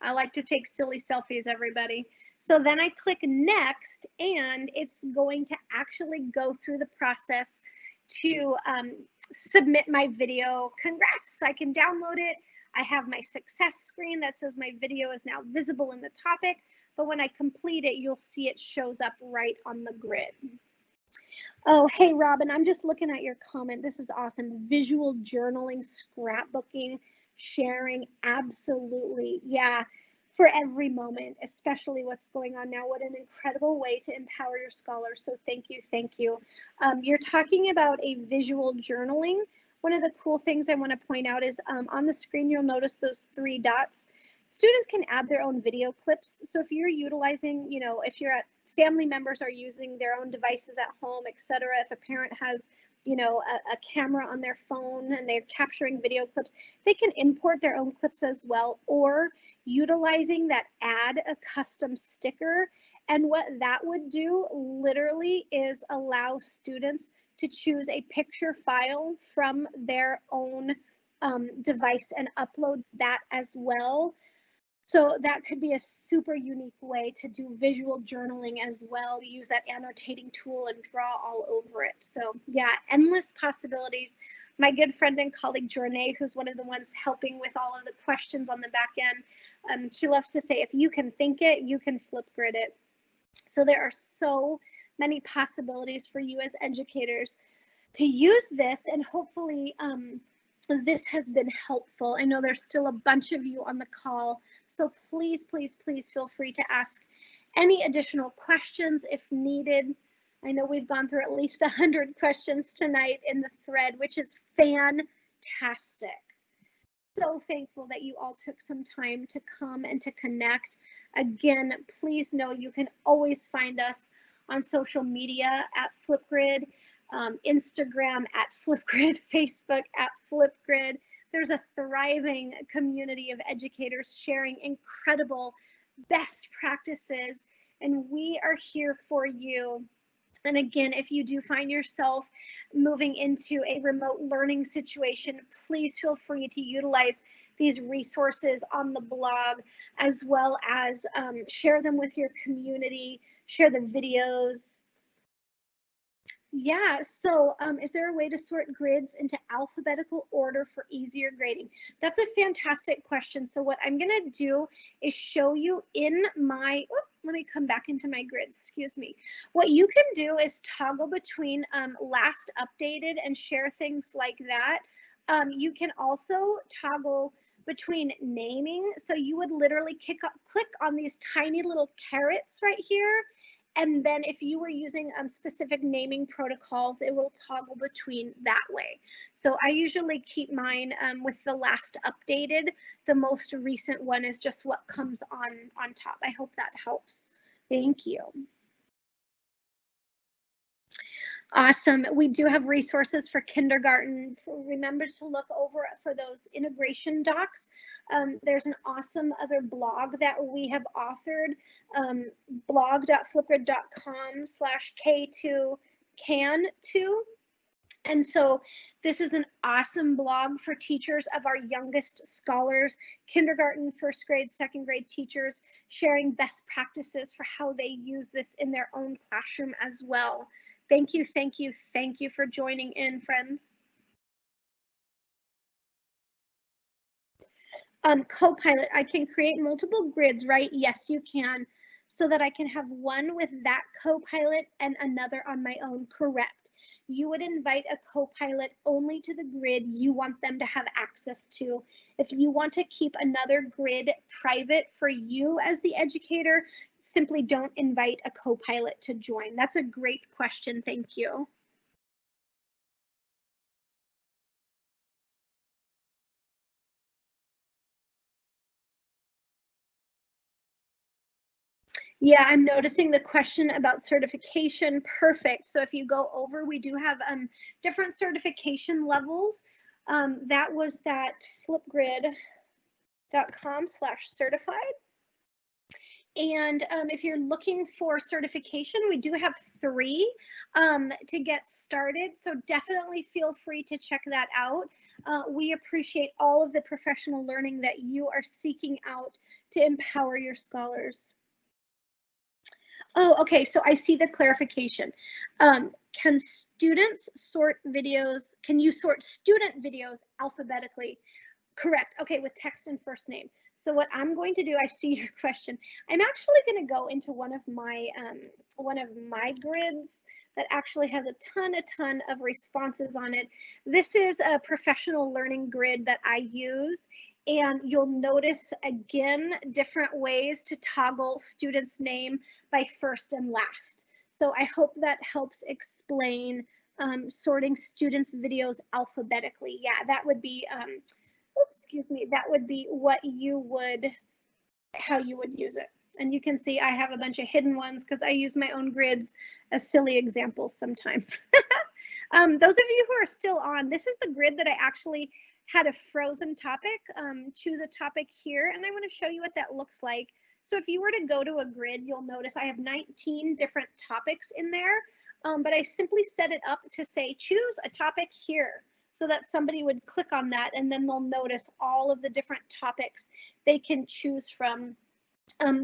I like to take silly selfies, everybody. So then I click next, and it's going to actually go through the process to submit my video. Congrats, I can download it. I have my success screen that says my video is now visible in the topic. But when I complete it, you'll see it shows up right on the grid. Oh, hey, Robin, I'm just looking at your comment. This is awesome. Visual journaling, scrapbooking, sharing, absolutely. Yeah, for every moment, especially what's going on now. What an incredible way to empower your scholars. So thank you, thank you. You're talking about a visual journaling. One of the cool things I want to point out is on the screen, you'll notice those 3 dots. Students can add their own video clips. So if you're utilizing, if you're at family members are using their own devices at home, etc. If a parent has, a camera on their phone and they're capturing video clips, they can import their own clips as well, or utilizing that add a custom sticker. And what that would do literally is allow students to choose a picture file from their own device and upload that as well. So that could be a super unique way to do visual journaling as well. Use that annotating tool and draw all over it. So yeah, endless possibilities. My good friend and colleague Journée, who's one of the ones helping with all of the questions on the back end, she loves to say, if you can think it, you can Flipgrid it. So there are so many possibilities for you as educators to use this, and hopefully this has been helpful. I know there's still a bunch of you on the call, so please, please, please feel free to ask any additional questions if needed. I know we've gone through at least 100 questions tonight in the thread, which is fantastic. So thankful that you all took some time to come and to connect. Again, please know you can always find us on social media at Flipgrid. Instagram at Flipgrid, Facebook at Flipgrid. There's a thriving community of educators sharing incredible best practices, and we are here for you. And again, if you do find yourself moving into a remote learning situation, please feel free to utilize these resources on the blog, as well as share them with your community, share the videos. Yeah, so is there a way to sort grids into alphabetical order for easier grading? That's a fantastic question. So what I'm gonna do is show you in my, let me come back into my grids, excuse me. What you can do is toggle between last updated and share things like that. You can also toggle between naming. So you would literally click on these tiny little carrots right here. And then if you were using specific naming protocols, it will toggle between that way. So I usually keep mine with the last updated. The most recent one is just what comes on top. I hope that helps. Thank you. Awesome. We do have resources for kindergarten. Remember to look over for those integration docs. There's an awesome other blog that we have authored, blog.flipgrid.com/K2Can2. And so this is an awesome blog for teachers of our youngest scholars, kindergarten, first grade, second grade teachers, sharing best practices for how they use this in their own classroom as well. Thank you, thank you, thank you for joining in, friends. Copilot, I can create multiple grids, right? Yes, you can, so that I can have one with that Copilot and another on my own, correct. You would invite a Copilot only to the grid you want them to have access to. If you want to keep another grid private for you as the educator, simply don't invite a Copilot to join. That's a great question, thank you. Yeah, I'm noticing the question about certification. Perfect. So if you go over, we do have different certification levels. That was that flipgrid.com/certified. And if you're looking for certification, we do have 3 to get started. So definitely feel free to check that out. We appreciate all of the professional learning that you are seeking out to empower your scholars. Oh, okay, so I see the clarification. Can students sort videos, can you sort student videos alphabetically? Correct, okay, with text and first name. So what I'm going to do, I see your question. I'm actually gonna go into one of my grids that actually has a ton of responses on it. This is a professional learning grid that I use. And you'll notice, again, different ways to toggle student's name by first and last. So I hope that helps explain sorting students' videos alphabetically. Yeah, that would be, excuse me, that would be what you would, how you would use it. And you can see I have a bunch of hidden ones because I use my own grids as silly examples sometimes. Those of you who are still on, this is the grid that I actually had a frozen topic. Choose a topic here, and I want to show you what that looks like. So if you were to go to a grid, you'll notice I have 19 different topics in there, but I simply set it up to say, choose a topic here, so that somebody would click on that, and then they'll notice all of the different topics they can choose from.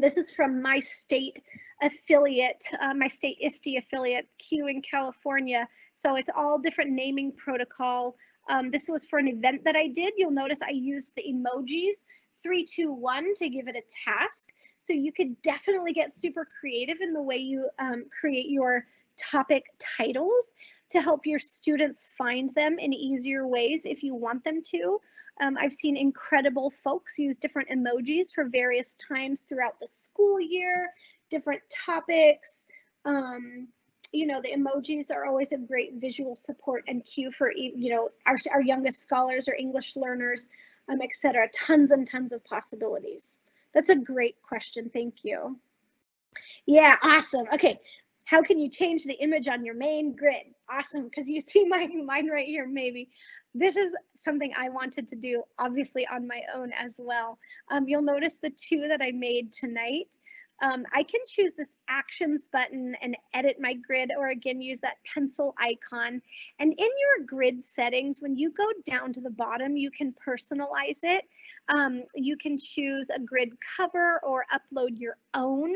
This is from my state affiliate, my state ISTE affiliate, Q in California. So it's all different naming protocol. This was for an event that I did. You'll notice I used the emojis 3, 2, 1 to give it a task. So you could definitely get super creative in the way you create your topic titles to help your students find them in easier ways if you want them to. I've seen incredible folks use different emojis for various times throughout the school year, different topics. You know, the emojis are always a great visual support and cue for, you know, our youngest scholars or English learners, etc. Tons and tons of possibilities. That's a great question. Thank you. Yeah, awesome. Okay. How can you change the image on your main grid? Awesome, because you see mine right here, maybe. This is something I wanted to do, obviously, on my own as well. You'll notice the two that I made tonight. I can choose this actions button and edit my grid, or again, use that pencil icon. And in your grid settings, when you go down to the bottom, you can personalize it. You can choose a grid cover or upload your own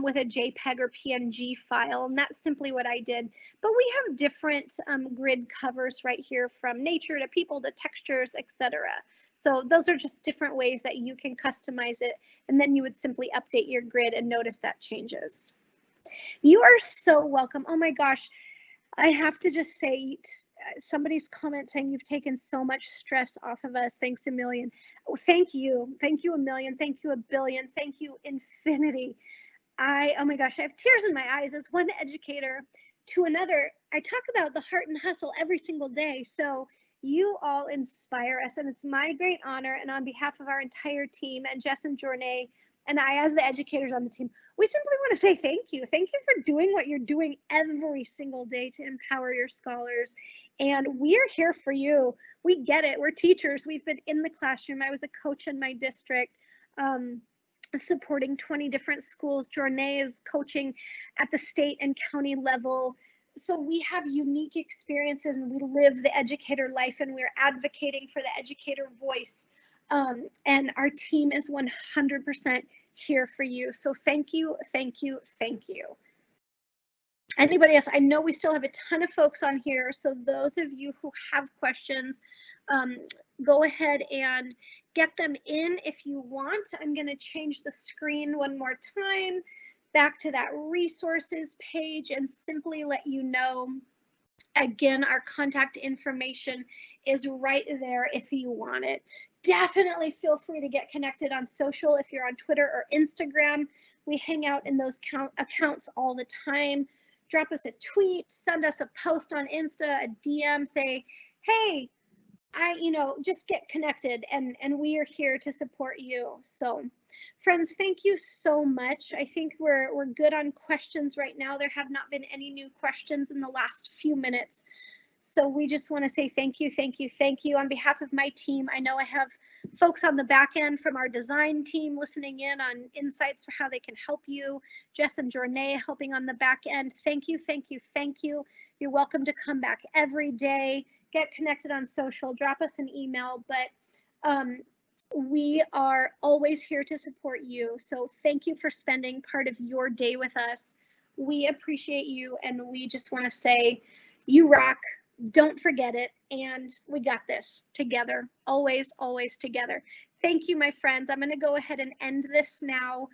with a JPEG or PNG file, and that's simply what I did. But we have different grid covers right here, from nature to people to textures, etc. So those are just different ways that you can customize it, and then you would simply update your grid and notice that changes. You are so welcome. Oh my gosh, I have to just say, somebody's comment saying you've taken so much stress off of us. Thanks a million. Oh, thank you. Thank you a million. Thank you a billion. Thank you infinity. Oh my gosh, I have tears in my eyes as one educator to another. I talk about the heart and hustle every single day. So you all inspire us, and it's my great honor. And on behalf of our entire team and Jess and Jornay and I, as the educators on the team, we simply want to say thank you. Thank you for doing what you're doing every single day to empower your scholars. And we're here for you. We get it. We're teachers. We've been in the classroom. I was a coach in my district, supporting 20 different schools. Jornay is coaching at the state and county level. So we have unique experiences, and we live the educator life, and we're advocating for the educator voice. And our team is 100% here for you. So thank you, thank you, thank you. Anybody else? I know we still have a ton of folks on here. So those of you who have questions, go ahead and get them in if you want. I'm going to change the screen one more time back to that resources page and simply let you know, again, our contact information is right there if you want it. Definitely feel free to get connected on social if you're on Twitter or Instagram. We hang out in those accounts all the time. Drop us a tweet, send us a post on Insta, a DM, say, hey, just get connected, and we are here to support you. So friends, thank you so much. I think we're good on questions right now. There have not been any new questions in the last few minutes. So we just want to say thank you, thank you, thank you. On behalf of my team, I know I have folks on the back end from our design team listening in on insights for how they can help you. Jess and Jornay helping on the back end. Thank you, thank you, thank you. You're welcome to come back every day. Get connected on social, drop us an email, but we are always here to support you. So thank you for spending part of your day with us. We appreciate you, and we just want to say you rock. Don't forget it, and we got this together, always, always together. Thank you, my friends. I'm going to go ahead and end this now.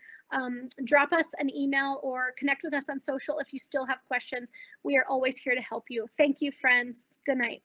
Drop us an email or connect with us on social if you still have questions. We are always here to help you. Thank you, friends. Good night.